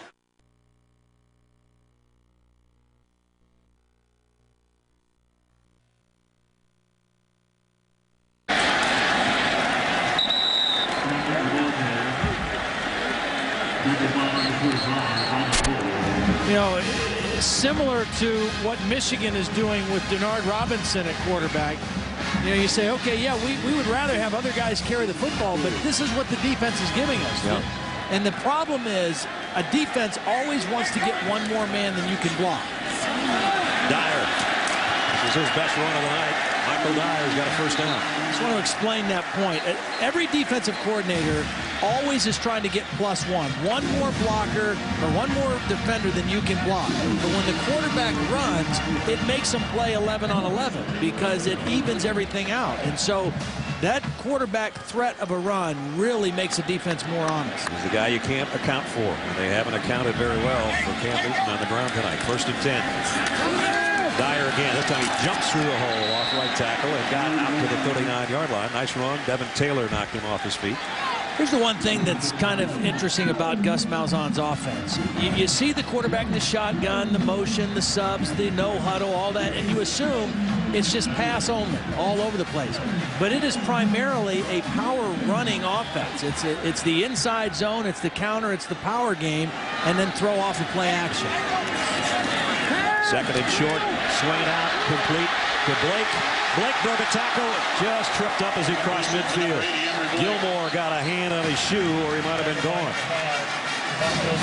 [SPEAKER 2] You know, similar to what Michigan is doing with Denard Robinson at quarterback. You know, you say, okay, yeah, we would rather have other guys carry the football, but this is what the defense is giving us.
[SPEAKER 1] Yep.
[SPEAKER 2] And the problem is a defense always wants to get one more man than you can block.
[SPEAKER 1] Dyer. This is his best run of the night. Michael Dyer's got a first down.
[SPEAKER 2] I just want to explain that point. Every defensive coordinator always is trying to get +1. One more blocker or one more defender than you can block. But when the quarterback runs, it makes them play 11 on 11 because it evens everything out. And so that quarterback threat of a run really makes the defense more honest.
[SPEAKER 1] He's the guy you can't account for. And they haven't accounted very well for Cam Newton on the ground tonight. 1st and 10. Dyer again. This time he jumps through the hole off right tackle and got out to the 39-yard line. Nice run. Devin Taylor knocked him off his feet.
[SPEAKER 2] Here's the one thing that's kind of interesting about Gus Malzahn's offense. You see the quarterback in the shotgun, the motion, the subs, the no huddle, all that, and you assume it's just pass only all over the place. But it is primarily a power running offense. It's the inside zone, it's the counter, it's the power game, and then throw off and play action.
[SPEAKER 1] 2nd and short, swing out, complete to Blake. Blake broke a tackle, just tripped up as he crossed midfield. Gilmore got a hand on his shoe, or he might have been gone.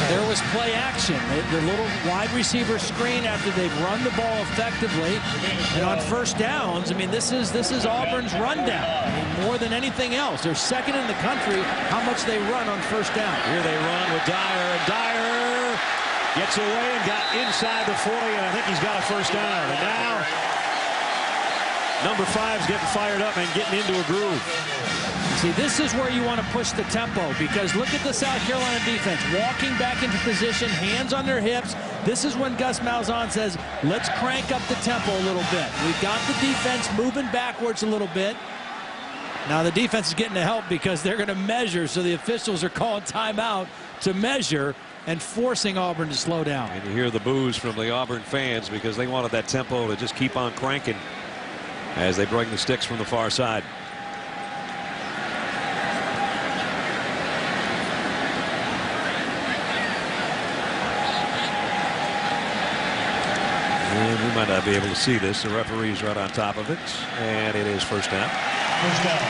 [SPEAKER 2] There was play action. The little wide receiver screen after they've run the ball effectively. And on first downs, I mean, this is Auburn's rundown. I mean, more than anything else. They're 2nd in the country how much they run on first down.
[SPEAKER 1] Here they run with Dyer, and Dyer gets away and got inside the 40, and I think he's got a first down. And now number 5's getting fired up and getting into a groove.
[SPEAKER 2] See, this is where you want to push the tempo, because look at the South Carolina defense walking back into position, hands on their hips. This is when Gus Malzahn says, let's crank up the tempo a little bit. We've got the defense moving backwards a little bit. Now the defense is getting the help because they're going to measure, so the officials are calling timeout to measure and forcing Auburn to slow down.
[SPEAKER 1] And you hear the boos from the Auburn fans because they wanted that tempo to just keep on cranking as they bring the sticks from the far side. And we might not be able to see this. The referee's right on top of it, and it is first down.
[SPEAKER 6] First down.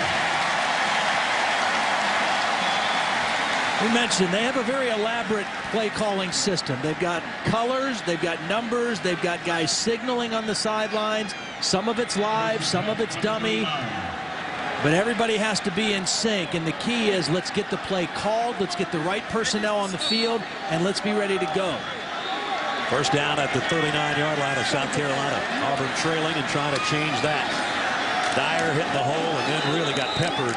[SPEAKER 2] We mentioned they have a very elaborate play calling system. They've got colors, they've got numbers, they've got guys signaling on the sidelines. Some of it's live, some of it's dummy. But everybody has to be in sync, and the key is let's get the play called, let's get the right personnel on the field, and let's be ready to go.
[SPEAKER 1] First down at the 39-yard line of South Carolina. Auburn trailing and trying to change that. Dyer hitting the hole and then really got peppered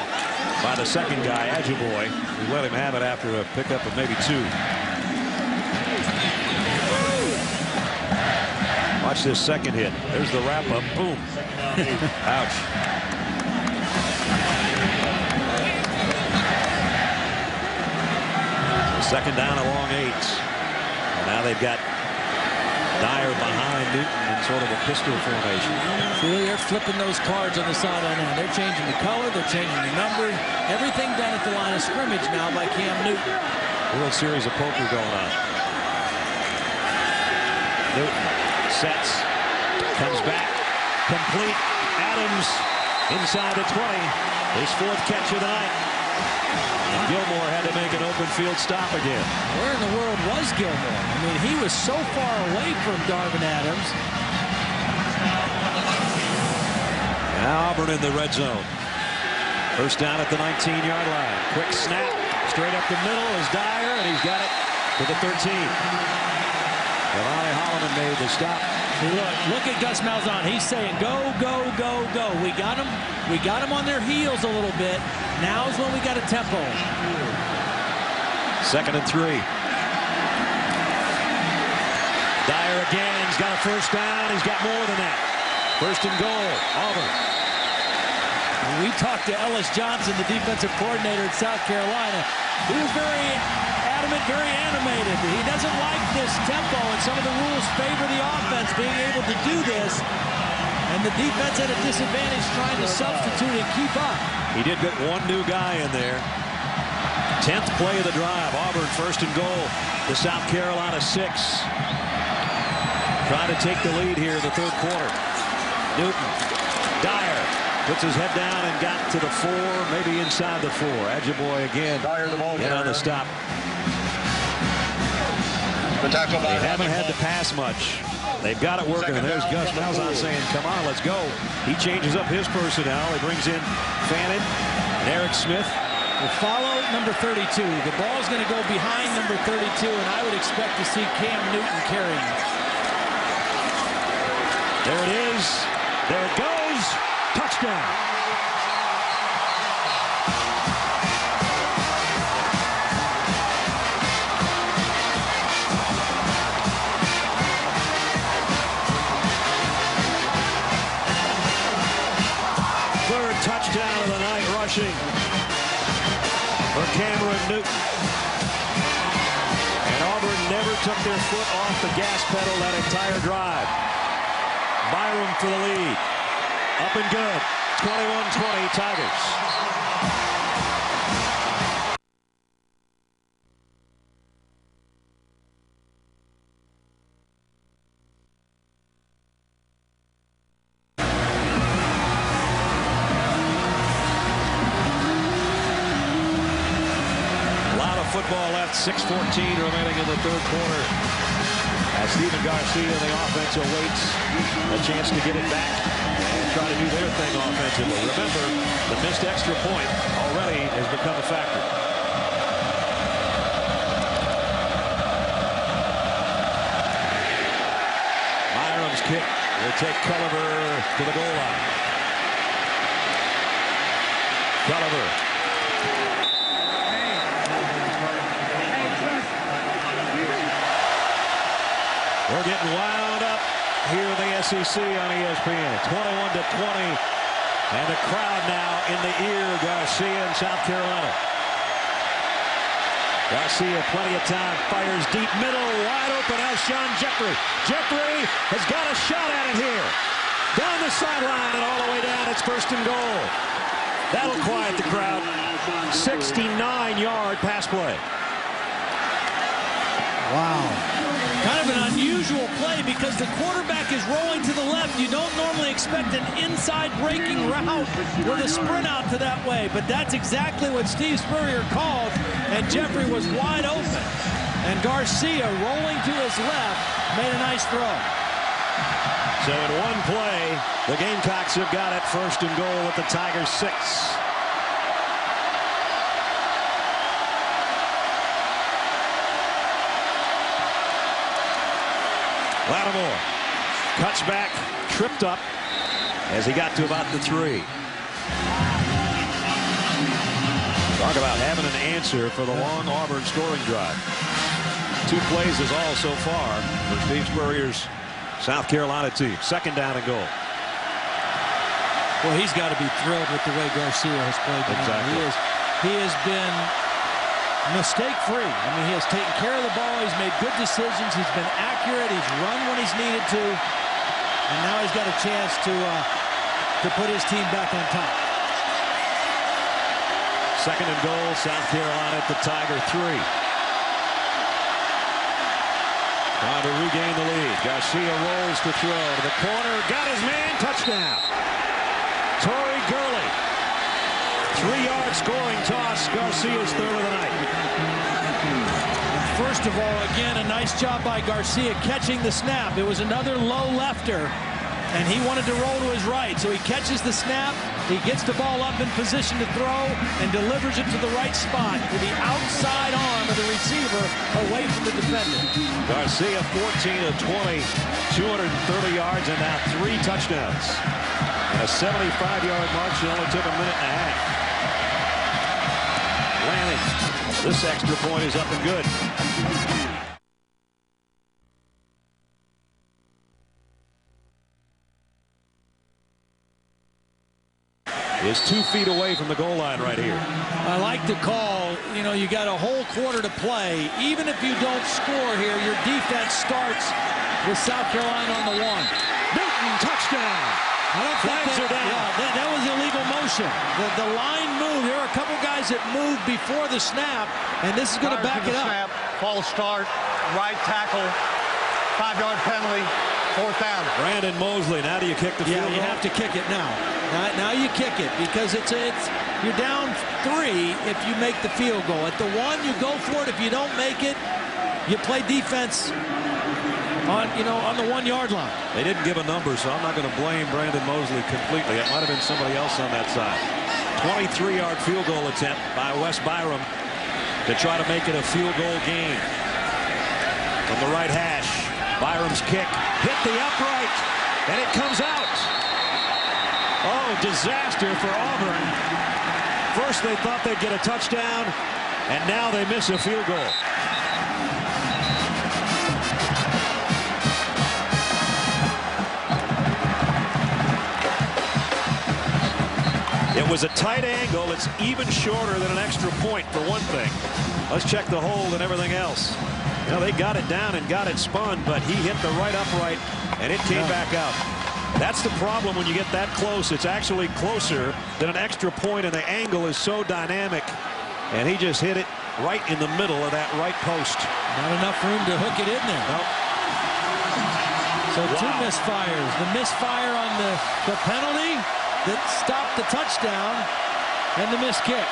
[SPEAKER 1] by the second guy, Ajiboye, who let him have it after a pickup of maybe 2. Watch this second hit. There's the wrap-up. Boom. Ouch. So second down along 8. And now they've got Dyer behind Newton in sort of a pistol formation.
[SPEAKER 2] See, they're flipping those cards on the sideline now. They're changing the color, they're changing the numbers. Everything done at the line of scrimmage now by Cam Newton.
[SPEAKER 1] Little series of poker going on. Newton sets, comes back, complete. Adams inside the 20. His 4th catch of the night. And Gilmore had to make an open field stop again.
[SPEAKER 2] Where in the world was Gilmore? I mean, he was so far away from Darvin Adams.
[SPEAKER 1] Now Auburn in the red zone. First down at the 19-yard line. Quick snap. Straight up the middle is Dyer, and he's got it to the 13. Devontae Holloman made the stop.
[SPEAKER 2] Look at Gus Malzahn. He's saying, go, go, go, go. We got them on their heels a little bit. Now's when we got a tempo.
[SPEAKER 1] 2nd and 3. Dyer again. He's got a first down. He's got more than that. 1st and goal. Auburn.
[SPEAKER 2] We talked to Ellis Johnson, the defensive coordinator at South Carolina. He was very adamant, very animated. He doesn't like this tempo, and some of the rules favor the offense being able to do this. And the defense at a disadvantage trying to substitute and keep up.
[SPEAKER 1] He did get one new guy in there. 10th play of the drive. Auburn 1st and goal. The South Carolina 6. Trying to take the lead here in the 3rd quarter. Newton. Dyer puts his head down and got to the 4, maybe inside the 4. Ajiboye again in on the stop. They haven't had to pass much. They've got it working, and there's Gus Malzahn saying, come on, let's go. He changes up his personnel. He brings in Fannin and Eric Smith.
[SPEAKER 2] Will follow number 32. The ball's going to go behind number 32, and I would expect to see Cam Newton carrying it.
[SPEAKER 1] There it is. There it goes. Touchdown. Third touchdown of the night rushing for Cameron Newton. And Auburn never took their foot off the gas pedal that entire drive. Byram for the lead. Up and good. 21-20 Tigers. A lot of football left. 6:14 remaining in the 3rd quarter. As Stephen Garcia and the offense awaits a chance to get it back and try to do their thing offensively. Remember, the missed extra point already has become a factor. Byram's kick will take Culliver to the goal line. Culliver We're getting wound up here in the SEC on ESPN. 21-20. And the crowd now in the ear of Garcia in South Carolina. Garcia, plenty of time, fires deep middle, wide open. Alshon Jeffrey. Jeffrey has got a shot at it here. Down the sideline and all the way down. It's first and goal. That'll quiet the crowd. 69-yard pass play.
[SPEAKER 2] Wow. Kind of an unusual play because the quarterback is rolling to the left. You don't normally expect an inside breaking route with a sprint out to that way. But that's exactly what Steve Spurrier called. And Jeffrey was wide open. And Garcia, rolling to his left, made a nice throw.
[SPEAKER 1] So in one play, the Gamecocks have got it first and goal at the Tigers 6. Lattimore cuts back, tripped up as he got to about the 3. Talk about having an answer for the long Auburn scoring drive. 2 plays is all so far for Steve Spurrier's South Carolina team. Second down and goal.
[SPEAKER 2] Well, he's got to be thrilled with the way Garcia has played.
[SPEAKER 1] Exactly.
[SPEAKER 2] He has been mistake-free. I mean, he has taken care of the ball. He's made good decisions. He's been accurate. He's run when he's needed to. And now he's got a chance to put his team back on top.
[SPEAKER 1] Second and goal, South Carolina at the Tiger 3. Trying to regain the lead. Garcia rolls to throw to the corner. Got his man. Touchdown. Torrey Gurley. 3-yard scoring toss. Garcia's third of the night.
[SPEAKER 2] First of all, again, a nice job by Garcia catching the snap. It was another low lefter, and he wanted to roll to his right. So he catches the snap. He gets the ball up in position to throw and delivers it to the right spot to the outside arm of the receiver away from the defender.
[SPEAKER 1] Garcia 14 of 20, 230 yards, and now 3 touchdowns. And a 75-yard march. It only took a minute and a half. Lanning. This extra point is up and good. Is 2 feet away from the goal line right here.
[SPEAKER 2] I like the call. You know, you got a whole quarter to play. Even if you don't score here, your defense starts with South Carolina on the 1.
[SPEAKER 1] Newton, touchdown.
[SPEAKER 2] I don't think
[SPEAKER 1] Flags are down.
[SPEAKER 2] Yeah, that was illegal motion. The line moved. There were a couple guys that moved before the snap, and this is going to back it up.
[SPEAKER 3] Snap, false start, right tackle, 5-yard penalty, 4th down.
[SPEAKER 1] Brandon Mosley. Now do you kick the field goal?
[SPEAKER 2] Yeah, you have to kick it now. Now you kick it because you're down 3 if you make the field goal. At the 1, you go for it. If you don't make it, you play defense on the 1-yard line.
[SPEAKER 1] They didn't give a number, so I'm not going to blame Brandon Mosley completely. It might have been somebody else on that side. 23-yard field goal attempt by Wes Byram to try to make it a field goal game. From the right hash, Byram's kick hit the upright, and it comes out. Oh, disaster for Auburn. First they thought they'd get a touchdown, and now they miss a field goal. It was a tight angle. It's even shorter than an extra point for one thing. Let's check the hold and everything else. You know, they got it down and got it spun, but he hit the right upright, and it came back out. That's the problem when you get that close. It's actually closer than an extra point, and the angle is so dynamic. And he just hit it right in the middle of that right post.
[SPEAKER 2] Not enough room to hook it in there.
[SPEAKER 1] Nope.
[SPEAKER 2] So 2 misfires. The misfire on the penalty that stopped the touchdown, and the missed kick.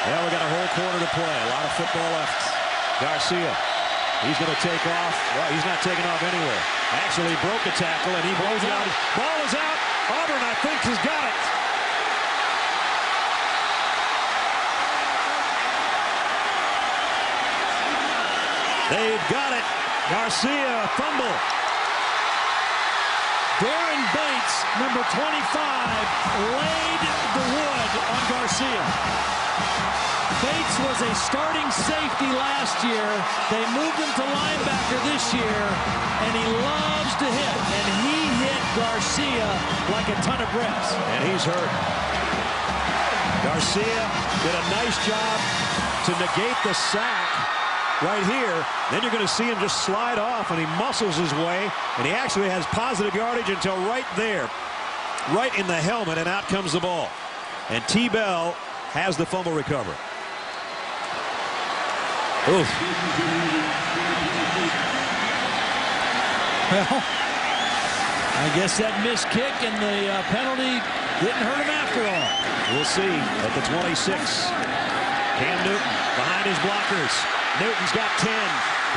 [SPEAKER 1] Yeah, we got a whole quarter to play. A lot of football left. Garcia, he's going to take off. Well, he's not taking off anywhere. Actually broke a tackle, and he blows out. Ball is out. Auburn, I think, has got it. They've got it. Garcia, fumble.
[SPEAKER 2] Darren Bates Bates, number 25, laid the wood on Garcia. Bates was a starting safety last year. They moved him to linebacker this year, and he loves to hit. And he hit Garcia like a ton of bricks.
[SPEAKER 1] And he's hurt. Garcia did a nice job to negate the sack right here. Then you're going to see him just slide off, and he muscles his way, and he actually has positive yardage until right there, right in the helmet, and out comes the ball. And T-Bell has the fumble recovery. Oof.
[SPEAKER 2] Well, I guess that missed kick and the penalty didn't hurt him after all.
[SPEAKER 1] We'll see at the 26. Cam Newton behind his blockers. Newton's got 10.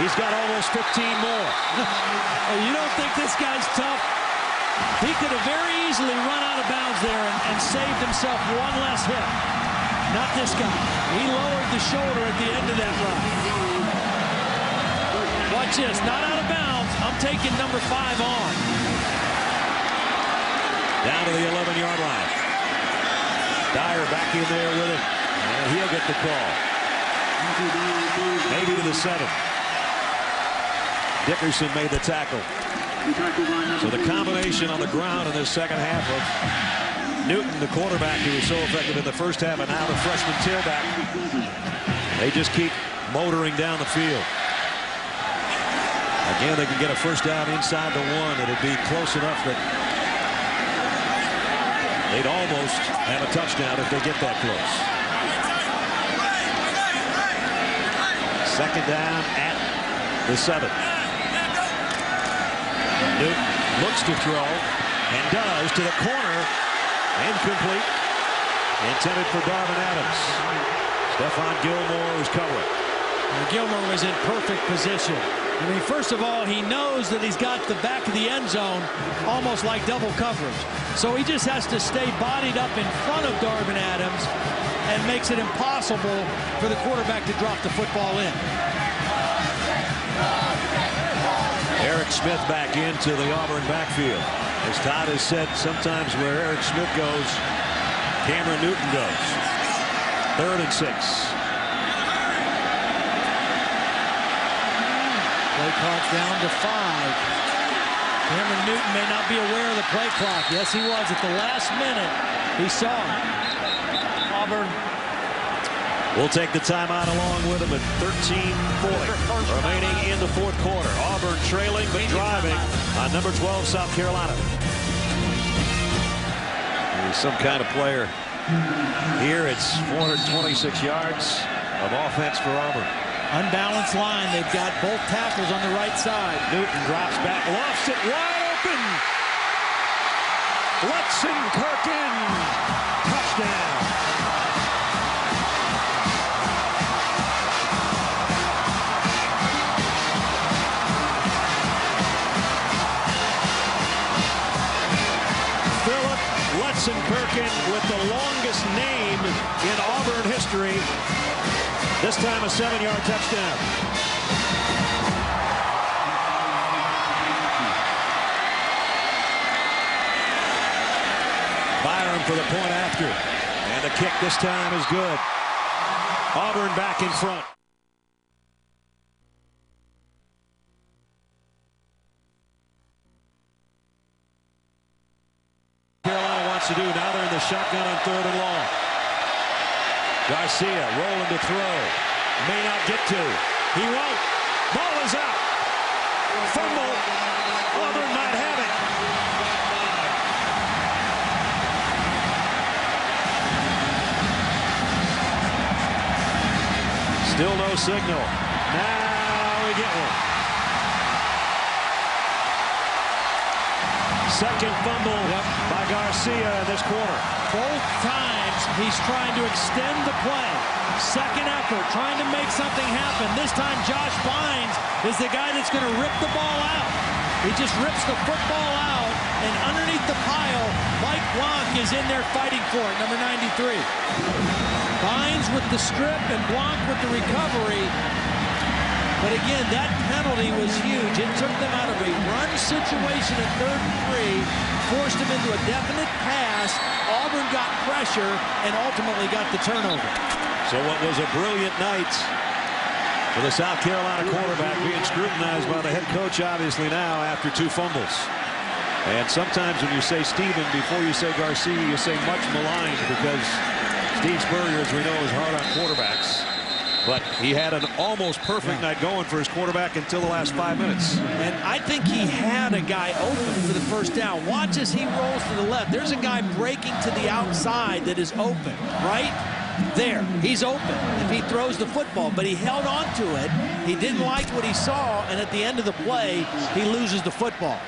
[SPEAKER 1] He's got almost 15 more.
[SPEAKER 2] Oh, you don't think this guy's tough? He could have very easily run out of bounds there and saved himself one less hit. Not this guy. He lowered the shoulder at the end of that run. Watch this. Not out of bounds. I'm taking number 5 on.
[SPEAKER 1] Down to the 11-yard line. Dyer back in there with him. And he'll get the call. Maybe to the 7. Dickerson made the tackle. So the combination on the ground in this second half of Newton, the quarterback who was so effective in the first half, and now the freshman tailback. They just keep motoring down the field. Again, they can get a first down inside the 1. It'd be close enough that they'd almost have a touchdown if they get that close. Second down at the 7. Newton looks to throw and does to the corner. Incomplete. Intended for Darvin Adams. Stephon Gilmore is covering.
[SPEAKER 2] And Gilmore was in perfect position. I mean, first of all, he knows that he's got the back of the end zone almost like double coverage. So he just has to stay bodied up in front of Darvin Adams and makes it impossible for the quarterback to drop the football in.
[SPEAKER 1] Eric Smith back into the Auburn backfield. As Todd has said, sometimes where Eric Smith goes, Cameron Newton goes. 3rd and 6.
[SPEAKER 2] Play clock's down to 5. Cameron Newton may not be aware of the play clock. Yes, he was at the last minute. He saw it. Auburn
[SPEAKER 1] will take the timeout along with him at 13:40 remaining in the 4th quarter. Auburn trailing but driving on number 12 South Carolina. He's some kind of player. Here it's 426 yards of offense for Auburn.
[SPEAKER 2] Unbalanced line. They've got both tackles on the right side.
[SPEAKER 1] Newton drops back, lofts it wide open. Lutzenkirchen, touchdown. Lutzenkirchen with the longest name in Auburn history. This time a 7-yard touchdown. Byron for the point after. And the kick this time is good. Auburn back in front. To do. Now they're in the shotgun on 3rd and long. Garcia rolling to throw. May not get to. He won't. Ball is out. Fumble. Auburn might have it. Still no signal. Now we get one. Second fumble by Garcia in this quarter.
[SPEAKER 2] Both times he's trying to extend the play. Second effort, trying to make something happen. This time Josh Bynes is the guy that's going to rip the ball out. He just rips the football out, and underneath the pile, Mike Blanc is in there fighting for it, number 93. Bynes with the strip and Blanc with the recovery. But again, that penalty was huge. It took them out of a run situation at 3rd and 3, forced them into a definite pass. Auburn got pressure and ultimately got the turnover.
[SPEAKER 1] So what was a brilliant night for the South Carolina quarterback being scrutinized by the head coach, obviously now, after 2 fumbles. And sometimes when you say Steven before you say Garcia, you say much maligned, because Steve Spurrier, as we know, is hard on quarterbacks. But he had an almost perfect night going for his quarterback until the last 5 minutes.
[SPEAKER 2] And I think he had a guy open for the first down. Watch as he rolls to the left. There's a guy breaking to the outside that is open, right? There, he's open if he throws the football, but he held on to it. He didn't like what he saw, and at the end of the play, he loses the football.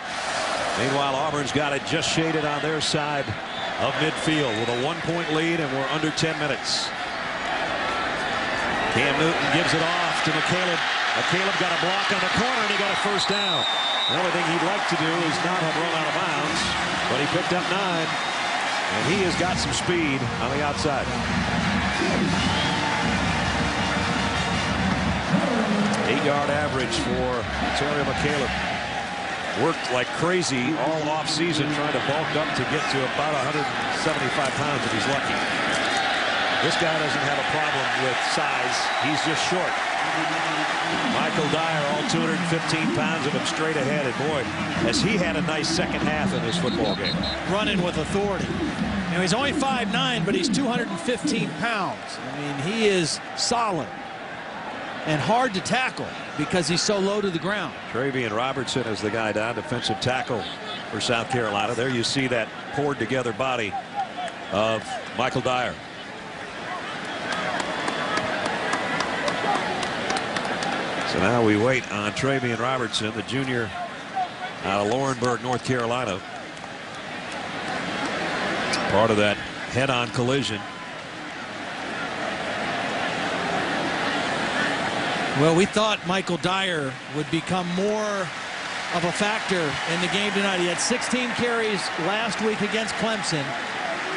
[SPEAKER 1] Meanwhile, Auburn's got it just shaded on their side of midfield with a 1-point lead, and we're under 10 minutes. Cam Newton gives it off to McCaleb. McCaleb got a block on the corner, and he got a first down. The only thing he'd like to do is not have run out of bounds, but he picked up 9, and he has got some speed on the outside. 8-yard average for Terry McCaleb. Worked like crazy all off-season trying to bulk up to get to about 175 pounds if he's lucky. This guy doesn't have a problem with size. He's just short. Michael Dyer, all 215 pounds of him straight ahead. And boy, has he had a nice second half in this football game.
[SPEAKER 2] Running with authority. Now, he's only 5'9", but he's 215 pounds. I mean, he is solid and hard to tackle because he's so low to the ground.
[SPEAKER 1] Travian Robertson is the guy down, defensive tackle for South Carolina. There you see that poured together body of Michael Dyer. So now we wait on Travian Robertson, the junior out of Laurinburg, North Carolina. Part of that head-on collision.
[SPEAKER 2] Well, we thought Michael Dyer would become more of a factor in the game tonight. He had 16 carries last week against Clemson.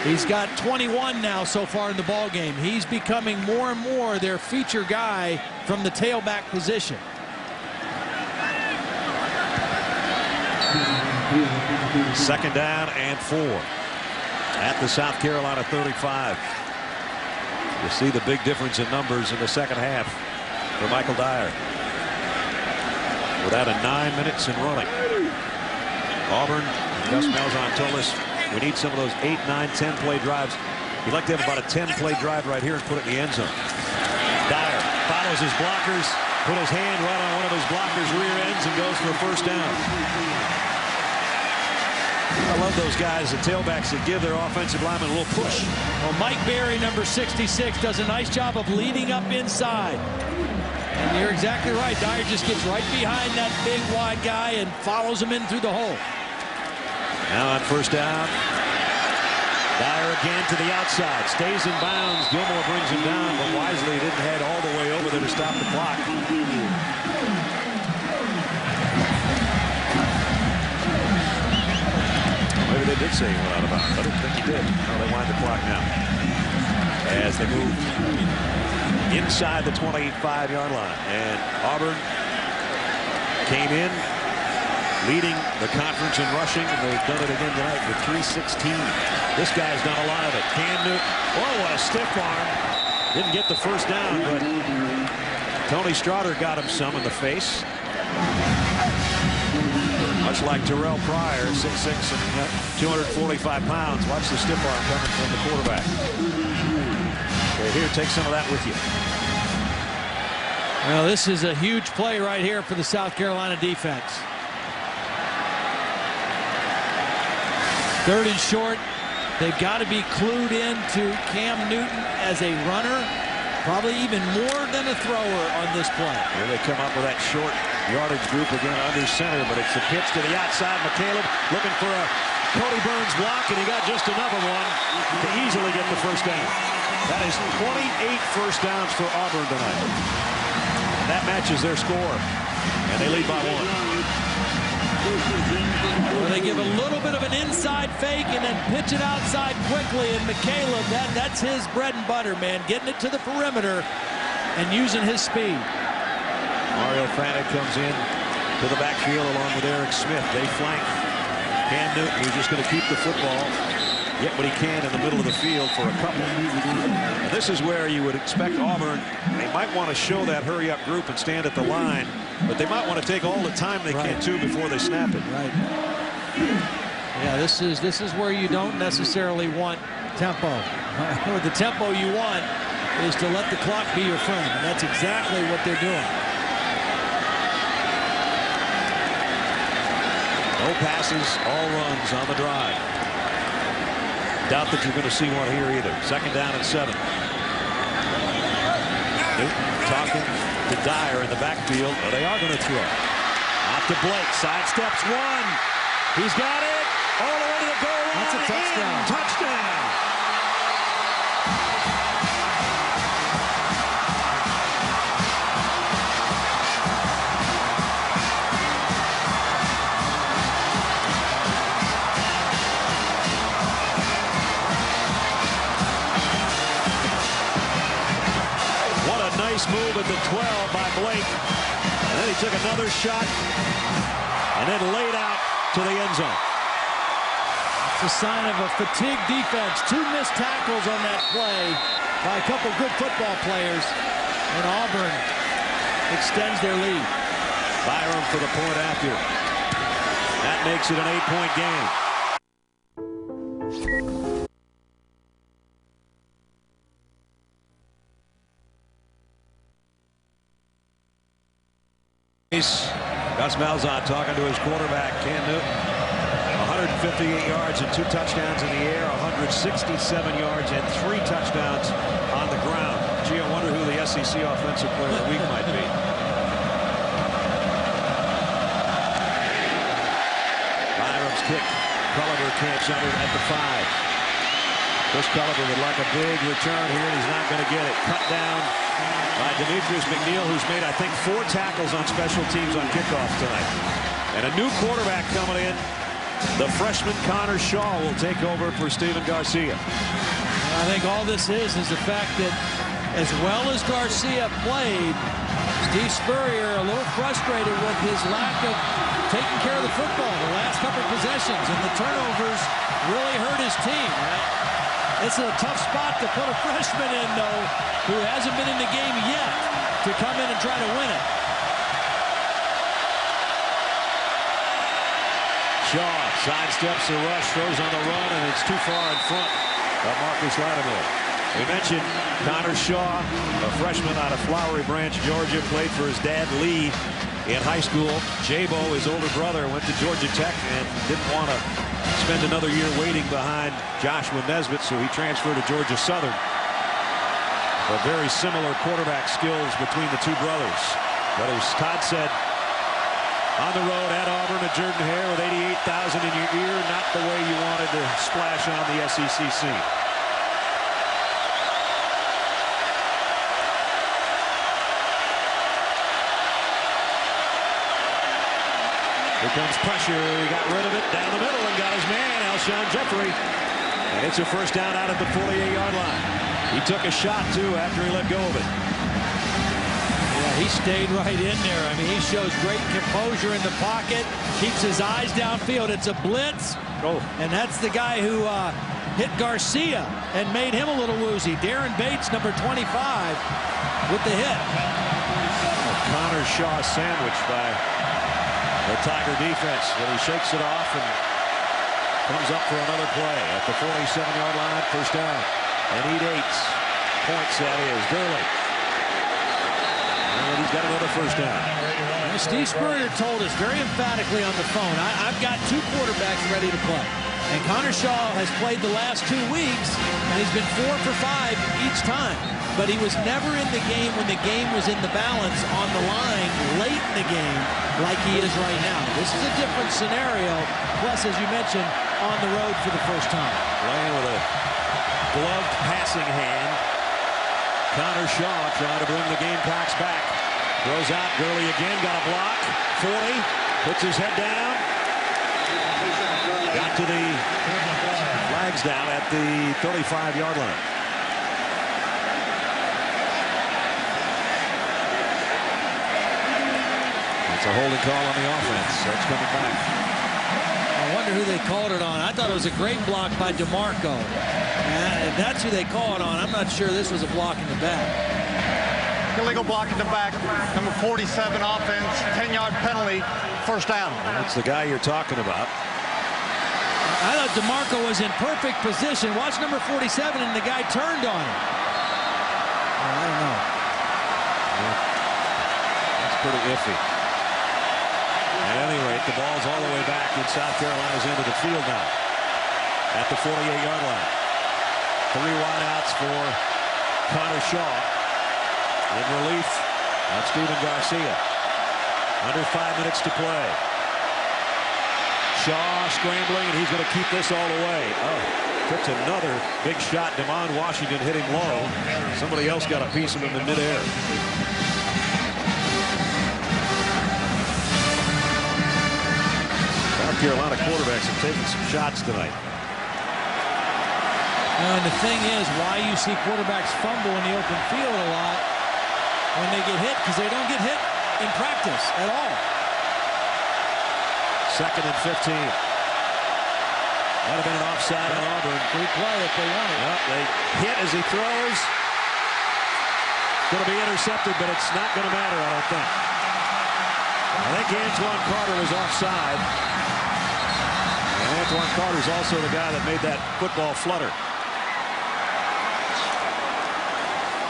[SPEAKER 2] He's got 21 now so far in the ball game. He's becoming more and more their feature guy from the tailback position.
[SPEAKER 1] Second down and 4 at the South Carolina 35. You see the big difference in numbers in the second half for Michael Dyer. Without a 9 minutes in running. Auburn, Gus Malzahn told us we need some of those 8, 9, 10 play drives. You'd like to have about a 10 play drive right here and put it in the end zone. Dyer follows his blockers, put his hand right on one of his blockers' rear ends and goes for a first down. I love those guys, the tailbacks, that give their offensive linemen a little push.
[SPEAKER 2] Well, Mike Berry, number 66, does a nice job of leading up inside. And you're exactly right. Dyer just gets right behind that big wide guy and follows him in through the hole.
[SPEAKER 1] Now on first down, Dyer again to the outside, stays in bounds. Gilmore brings him down, but wisely didn't head all the way over there to stop the clock. Maybe they did say he went out of bounds. I don't think he did. No, they wind the clock now as they move inside the 25-yard line. And Auburn came in leading the conference in rushing, and they've done it again tonight with 316. This guy's done a lot of it. Cam Newton, oh, what a stiff arm. Didn't get the first down, but Tony Straughter got him some in the face. Much like Terrell Pryor, 6'6" and 245 pounds. Watch the stiff arm coming from the quarterback. Okay, here, take some of that with you.
[SPEAKER 2] Well, this is a huge play right here for the South Carolina defense. 3rd and short. They've got to be clued in to Cam Newton as a runner, probably even more than a thrower on this play.
[SPEAKER 1] Here they come up with that short yardage group again under center, but it's a pitch to the outside. McCaleb looking for a Cody Burns block, and he got just another one to easily get the first down. That is 28 first downs for Auburn tonight. That matches their score, and they lead by 1.
[SPEAKER 2] Well, they give a little bit of an inside fake and then pitch it outside quickly, and McCaleb, that's his bread and butter, man, getting it to the perimeter and using his speed.
[SPEAKER 1] Mario Fanek comes in to the backfield along with Eric Smith. They flank Cam Newton, who's just going to keep the football, get what he can in the middle of the field for a couple. And this is where you would expect Auburn. They might want to show that hurry-up group and stand at the line, but they might want to take all the time they can too before they snap it.
[SPEAKER 2] Right. Yeah, this is where you don't necessarily want tempo. The tempo you want is to let the clock be your friend, and that's exactly what they're doing.
[SPEAKER 1] No passes, all runs on the drive. Doubt that you're going to see one here either. 2nd down and 7. Newton talking to Dyer in the backfield. Oh, they are going to throw. Off to Blake. Sidesteps one. He's got it. All the way to the goal line.
[SPEAKER 2] That's a touchdown.
[SPEAKER 1] Touchdown. Nice move at the 12 by Blake. And then he took another shot and then laid out to the end zone.
[SPEAKER 2] It's a sign of a fatigued defense. 2 missed tackles on that play by a couple good football players. And Auburn extends their lead.
[SPEAKER 1] Byram for the point after. That makes it an 8-point game. Gus Malzahn talking to his quarterback, Cam Newton. 158 yards and 2 touchdowns in the air, 167 yards and 3 touchdowns on the ground. Gee, I wonder who the SEC Offensive Player of the Week might be. Byram's kick. Culliver camps under at the 5. Chris Culliver would like a big return here, and he's not going to get it. Cut down by Demetrius McNeil, who's made, I think, 4 tackles on special teams on kickoff tonight. And a new quarterback coming in. The freshman Connor Shaw will take over for Stephen Garcia.
[SPEAKER 2] I think all this is the fact that as well as Garcia played, Steve Spurrier a little frustrated with his lack of taking care of the football the last couple of possessions, and the turnovers really hurt his team. It's a tough spot to put a freshman in, though, who hasn't been in the game yet, to come in and try to win it.
[SPEAKER 1] Shaw sidesteps the rush, throws on the run, and it's too far in front of Marcus Lattimore. We mentioned Connor Shaw, a freshman out of Flowery Branch, Georgia, played for his dad, Lee, in high school. Jabo, his older brother, went to Georgia Tech and didn't want to spend another year waiting behind Joshua Nesbitt, so he transferred to Georgia Southern. But very similar quarterback skills between the two brothers. But as Todd said, on the road at Auburn at Jordan Hare with 88,000 in your ear, not the way you wanted to splash on the SEC scene. Here comes pressure. He got rid of it down the middle and got his man, Alshon Jeffrey. And it's a first down out at the 48-yard line. He took a shot, too, after he let go of it.
[SPEAKER 2] Yeah, he stayed right in there. I mean, he shows great composure in the pocket, keeps his eyes downfield. It's a blitz.
[SPEAKER 1] Oh.
[SPEAKER 2] And that's the guy who hit Garcia and made him a little woozy. Darren Bates, number 25, with the hit.
[SPEAKER 1] Connor Shaw sandwiched by the Tiger defense, but he shakes it off and comes up for another play at the 47-yard line, first down. And he need 8 points, that is. Gurley. And he's got another first down.
[SPEAKER 2] Steve Spurrier told us very emphatically on the phone, I've got 2 quarterbacks ready to play. And Connor Shaw has played the last 2 weeks, and he's been 4 for 5 each time. But he was never in the game when the game was in the balance on the line late in the game like he is right now. This is a different scenario. Plus, as you mentioned, on the road for the first time.
[SPEAKER 1] Playing with a gloved passing hand. Connor Shaw trying to bring the Gamecocks back. Throws out. Gurley again. Got a block. 40. Puts his head down. Got to the flags down at the 35-yard line. It's a holding call on the offense. So it's coming back.
[SPEAKER 2] I wonder who they called it on. I thought it was a great block by DeMarco. If that's who they call it on, I'm not sure this was a block in the back.
[SPEAKER 3] Illegal block in the back. Number 47 offense. 10-yard penalty. First down.
[SPEAKER 1] That's the guy you're talking about.
[SPEAKER 2] I thought DeMarco was in perfect position. Watch number 47, and the guy turned on him. I don't know.
[SPEAKER 1] Yeah. That's pretty iffy. At any rate, the ball's all the way back in South Carolina's end of the field now. At the 48-yard line. 3 wideouts for Connor Shaw. In relief of Steven Garcia. Under 5 minutes to play. Shaw scrambling, and he's going to keep this all the way. Oh, took another big shot. Demond Washington hit him low. Somebody else got a piece of him in midair. South Carolina quarterbacks have taken some shots tonight.
[SPEAKER 2] And the thing is, why you see quarterbacks fumble in the open field a lot when they get hit, because they don't get hit in practice at all.
[SPEAKER 1] 2nd and 15. Might have been an offside on Auburn.
[SPEAKER 2] Free play if they want it.
[SPEAKER 1] Well, they hit as he throws. Going to be intercepted, but it's not going to matter, I don't think. I think Antoine Carter was offside. And Antoine Carter's also the guy that made that football flutter.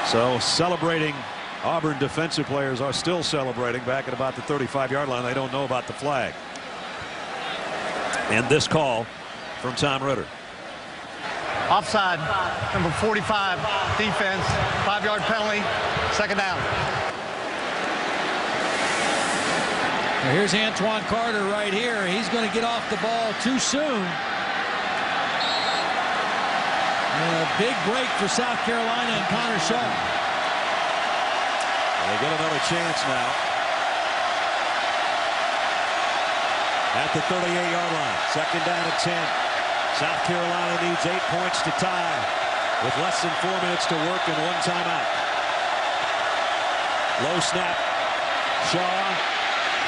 [SPEAKER 1] So celebrating. Auburn defensive players are still celebrating back at about the 35-yard line. They don't know about the flag. And this call from Tom Ritter.
[SPEAKER 3] Offside. Number 45 defense. 5-yard penalty. Second down.
[SPEAKER 2] Now here's Antoine Carter right here. He's going to get off the ball too soon. And a big break for South Carolina and Connor Shaw.
[SPEAKER 1] They get another chance now. At the 38-yard line. 2nd down and 10. South Carolina needs 8 points to tie with less than 4 minutes to work and 1 timeout. Low snap. Shaw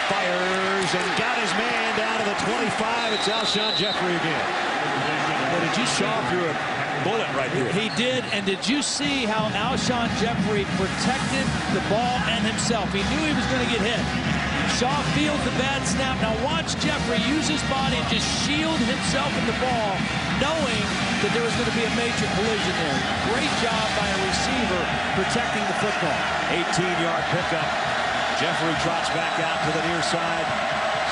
[SPEAKER 1] fires and got his man down to the 25. It's Alshon Jeffrey again. Well, did you Shaw threw a bullet right there?
[SPEAKER 2] He did, and did you see how Alshon Jeffrey protected the ball and himself? He knew he was going to get hit. Shaw feels the bad snap. Now watch Jeffrey use his body and just shield himself in the ball, knowing that there was going to be a major collision there. Great job by a receiver protecting the football.
[SPEAKER 1] 18-yard pickup. Jeffrey trots back out to the near side.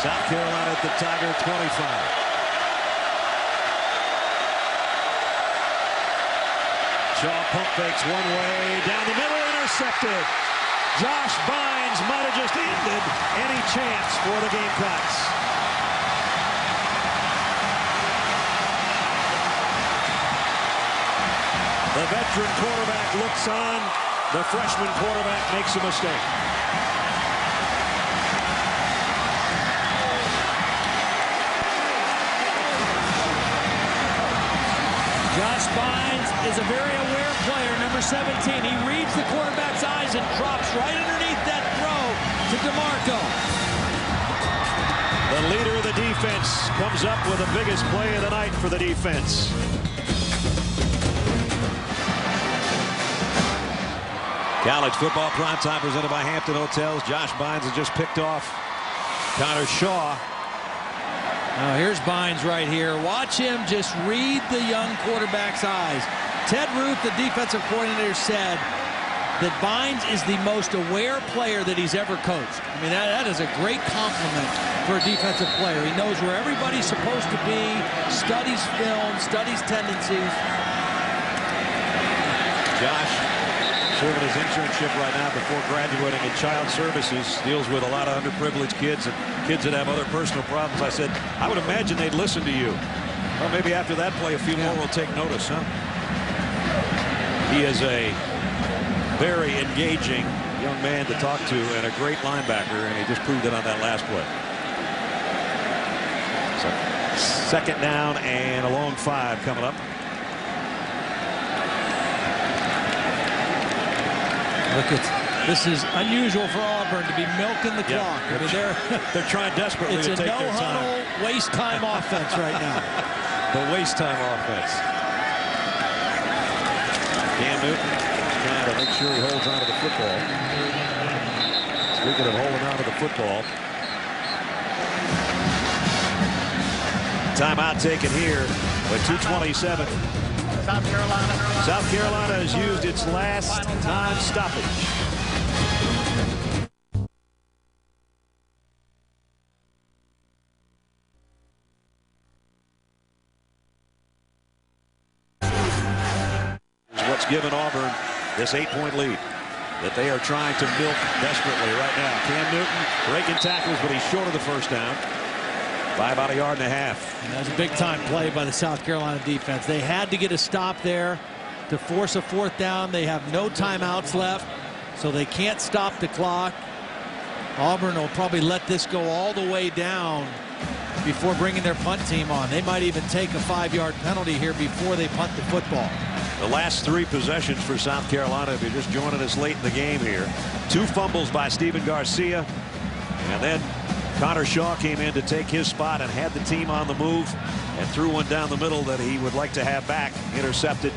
[SPEAKER 1] South Carolina at the Tiger 25. Shaw pump fakes one way, down the middle, intercepted. Josh Bynes might have just ended any chance for the Gamecocks. The veteran quarterback looks on. The freshman quarterback makes a mistake.
[SPEAKER 2] Josh Bynes is a very aware player, number 17. He reads the quarterback's eyes and drops right underneath that throw to DeMarco.
[SPEAKER 1] The leader of the defense comes up with the biggest play of the night for the defense. College football primetime presented by Hampton Hotels. Josh Bynes has just picked off Connor Shaw.
[SPEAKER 2] Now here's Bynes right here. Watch him just read the young quarterback's eyes. Ted Ruth, the defensive coordinator, said that Bynes is the most aware player that he's ever coached. I mean, that is a great compliment for a defensive player. He knows where everybody's supposed to be, studies film, studies tendencies.
[SPEAKER 1] Josh serving his internship right now before graduating in child services, deals with a lot of underprivileged kids and kids that have other personal problems. I said, I would imagine they'd listen to you. Well, maybe after that play, a few more will take notice, huh? He is a very engaging young man to talk to and a great linebacker, and he just proved it on that last play. So, 2nd down and a long 5 coming up.
[SPEAKER 2] Look at This is unusual for Auburn to be milking the clock. I mean,
[SPEAKER 1] they're trying desperately to take their time.
[SPEAKER 2] It's a no-huddle, waste-time offense right now.
[SPEAKER 1] The waste-time offense. Cam Newton trying to make sure he holds on to the football. Speaking of holding on to the football. Timeout taken here with 2:27. South Carolina has used its last time stoppage. What's given Auburn this 8-point lead that they are trying to milk desperately right now. Cam Newton breaking tackles, but he's short of the first down by about 1.5 yards.
[SPEAKER 2] And that was a big-time play by the South Carolina defense. They had to get a stop there to force a 4th down. They have no timeouts left, so they can't stop the clock. Auburn will probably let this go all the way down before bringing their punt team on. They might even take a 5-yard penalty here before they punt the football.
[SPEAKER 1] The last 3 possessions for South Carolina, if you're just joining us late in the game here. 2 fumbles by Stephen Garcia, and then Connor Shaw came in to take his spot and had the team on the move and threw one down the middle that he would like to have back, intercepted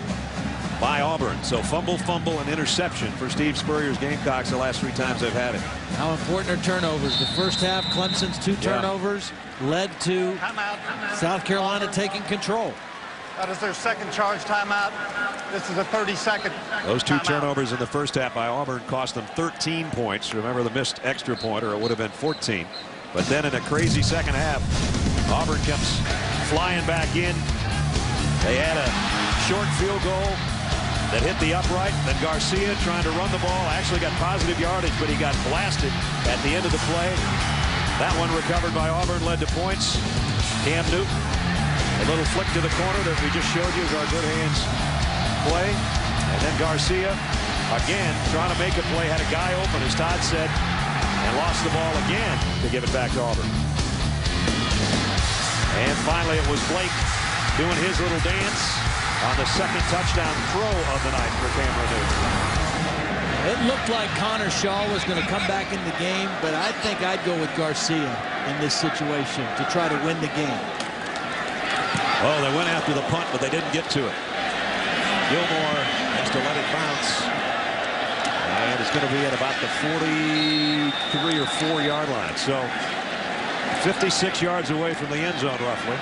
[SPEAKER 1] by Auburn. So fumble, and interception for Steve Spurrier's Gamecocks the last 3 times they've had it.
[SPEAKER 2] How important are turnovers? The first half, Clemson's 2 turnovers led to South Carolina taking control.
[SPEAKER 3] That is their second charge timeout. This is a 30-second.
[SPEAKER 1] Those 2
[SPEAKER 3] timeout.
[SPEAKER 1] turnovers in the first half by Auburn cost them 13 points. Remember the missed extra point, or it would have been 14. But then in a crazy second half, Auburn comes flying back in. They had a short field goal that hit the upright. Then Garcia trying to run the ball actually got positive yardage, but he got blasted at the end of the play. That one recovered by Auburn, led to points. Cam Newton, a little flick to the corner that we just showed you is our good hands play. And then Garcia again trying to make a play, had a guy open, as Todd said, and lost the ball again to give it back to Auburn. And finally it was Blake doing his little dance on the second touchdown throw of the night for Cameron Newton.
[SPEAKER 2] It looked like Connor Shaw was going to come back in the game, but I think I'd go with Garcia in this situation to try to win the game.
[SPEAKER 1] Oh, they went after the punt, but they didn't get to it. Gilmore has to let it bounce. And it's going to be at about the 43 or 4 yard line. So 56 yards away from the end zone, roughly.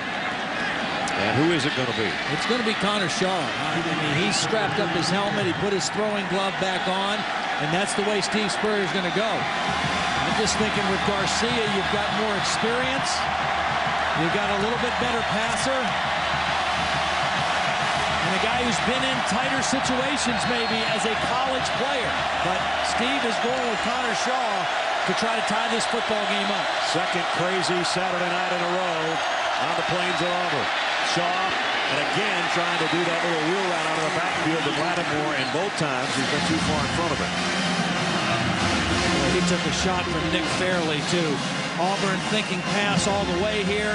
[SPEAKER 1] And who is it going to be?
[SPEAKER 2] It's going to be Connor Shaw. I mean, he strapped up his helmet. He put his throwing glove back on. And that's the way Steve Spurrier is going to go. I'm just thinking with Garcia, you've got more experience. You've got a little bit better passer. And a guy who's been in tighter situations maybe as a college player. But Steve is going with Connor Shaw to try to tie this football game up.
[SPEAKER 1] Second crazy Saturday night in a row on the plains of Auburn. Shaw, and again trying to do that little wheel route out of the backfield to Lattimore, and both times he's been too far in front of him.
[SPEAKER 2] He took a shot from Nick Fairley, too. Auburn thinking pass all the way here.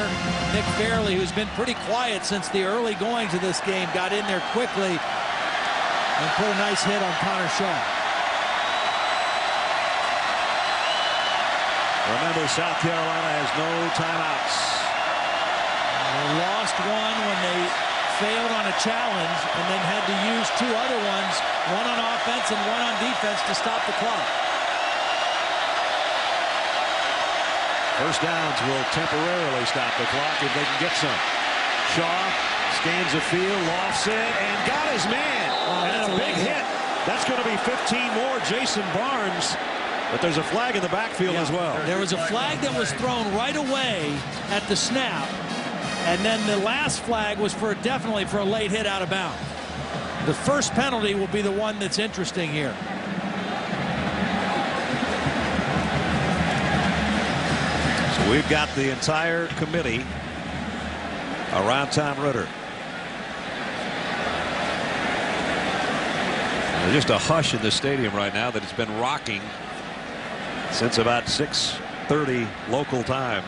[SPEAKER 2] Nick Fairley, who's been pretty quiet since the early goings of this game, got in there quickly and put a nice hit on Connor Shaw.
[SPEAKER 1] Remember, South Carolina has no timeouts.
[SPEAKER 2] They lost one when they failed on a challenge and then had to use 2 other ones, one on offense and one on defense, to stop the clock.
[SPEAKER 1] First downs will temporarily stop the clock if they can get some. Shaw scans the field, lofts it, and got his man. And a big hit. That's going to be 15 more. Jason Barnes. But there's a flag in the backfield as well.
[SPEAKER 2] There was a flag that was thrown right away at the snap. And then the last flag was definitely for a late hit out of bounds. The first penalty will be the one that's interesting here.
[SPEAKER 1] So we've got the entire committee around Tom Ritter. There's just a hush in the stadium right now that it's been rocking since about 6:30 local time.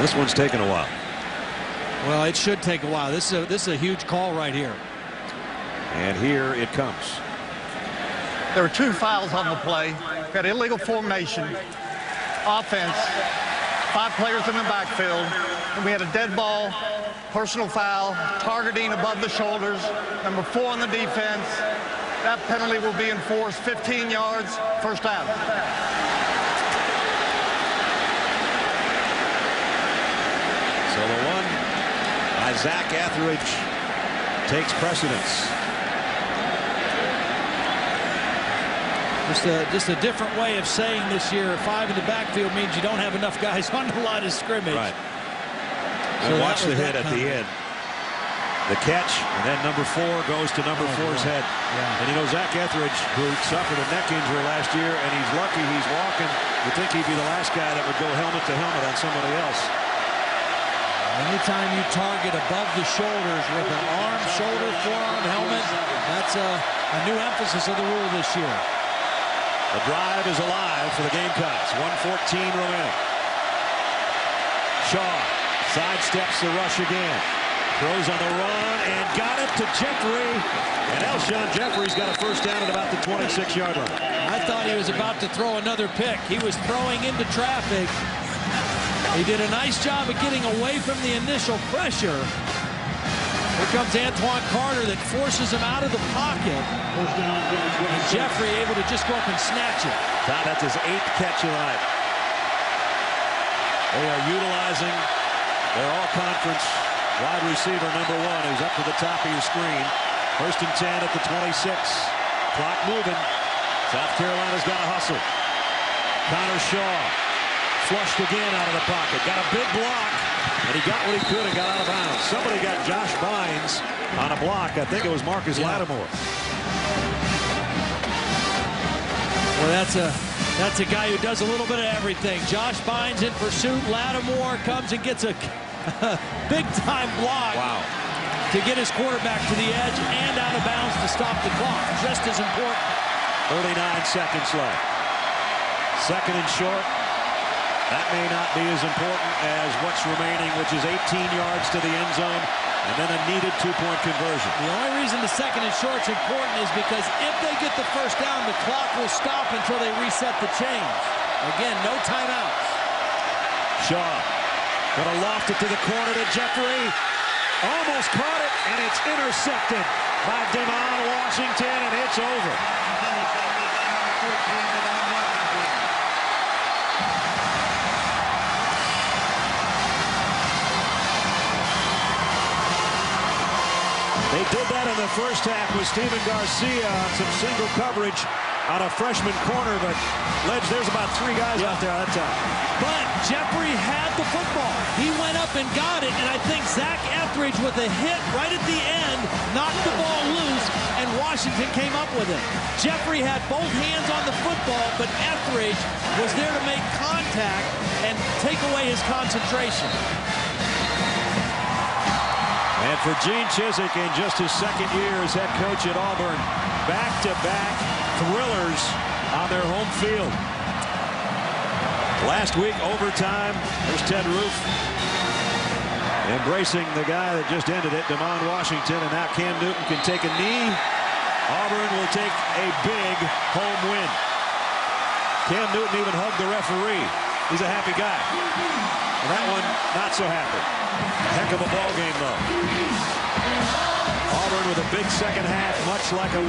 [SPEAKER 1] This one's taken a while.
[SPEAKER 2] Well, it should take a while. This is a huge call right here.
[SPEAKER 1] And here it comes.
[SPEAKER 3] There were 2 fouls on the play. We had illegal formation, offense, 5 players in the backfield, and we had a dead ball, personal foul, targeting above the shoulders, number 4 on the defense. That penalty will be enforced 15 yards, first down.
[SPEAKER 1] So the one by Zach Etheridge takes precedence.
[SPEAKER 2] Just a different way of saying this year, 5 in the backfield means you don't have enough guys on the line of scrimmage.
[SPEAKER 1] Right.
[SPEAKER 2] So
[SPEAKER 1] And watch the hit at the end. The catch, and then number 4 goes to number 4's head.
[SPEAKER 2] Yeah.
[SPEAKER 1] And you know, Zach Etheridge, who suffered a neck injury last year, and he's lucky he's walking. You'd think he'd be the last guy that would go helmet to helmet on somebody else.
[SPEAKER 2] Anytime you target above the shoulders with an arm, shoulder, forearm helmet, that's a new emphasis of the rule this year.
[SPEAKER 1] The drive is alive for the Gamecocks. 1:14 remaining. Shaw sidesteps the rush again. Throws on the run and got it to Jeffrey. And Alshon Jeffrey's got a first down at about the 26-yard line.
[SPEAKER 2] I thought he was about to throw another pick. He was throwing into traffic. He did a nice job of getting away from the initial pressure. Here comes Antoine Carter that forces him out of the pocket. And Jeffrey able to just go up and snatch it.
[SPEAKER 1] That's his 8th catch of the night. They are utilizing their all-conference wide receiver number 1, who's up to the top of your screen. 1st and 10 at the 26. Clock moving. South Carolina's got to hustle. Connor Shaw flushed again out of the pocket. Got a big block, and he got what he could and got out of bounds. Somebody got Josh Bynes on a block. I think it was Marcus Lattimore.
[SPEAKER 2] Well, that's a guy who does a little bit of everything. Josh Bynes in pursuit. Lattimore comes and gets a big-time block.
[SPEAKER 1] Wow.
[SPEAKER 2] To get his quarterback to the edge and out of bounds to stop the clock. Just as important.
[SPEAKER 1] 39 seconds left. 2nd and short. That may not be as important as what's remaining, which is 18 yards to the end zone, and then a needed 2-point conversion.
[SPEAKER 2] The only reason the 2nd and short's important is because if they get the first down, the clock will stop until they reset the chains. Again, no timeouts.
[SPEAKER 1] Shaw gonna loft it to the corner to Jeffrey. Almost caught it, and it's intercepted by Demond Washington, and it's over. They did that in the first half with Steven Garcia on some single coverage on a freshman corner, but Ledge, there's about 3 guys out there at that time.
[SPEAKER 2] But Jeffrey had the football. He went up and got it, and I think Zach Etheridge with a hit right at the end knocked the ball loose, and Washington came up with it. Jeffrey had both hands on the football, but Etheridge was there to make contact and take away his concentration.
[SPEAKER 1] And for Gene Chizik, in just his 2nd year as head coach at Auburn, back-to-back thrillers on their home field. Last week, overtime, there's Ted Roof embracing the guy that just ended it, Demond Washington, and now Cam Newton can take a knee. Auburn will take a big home win. Cam Newton even hugged the referee. He's a happy guy. And that one, not so happy. Heck of a ball game, though. Auburn with a big second half, much like a week.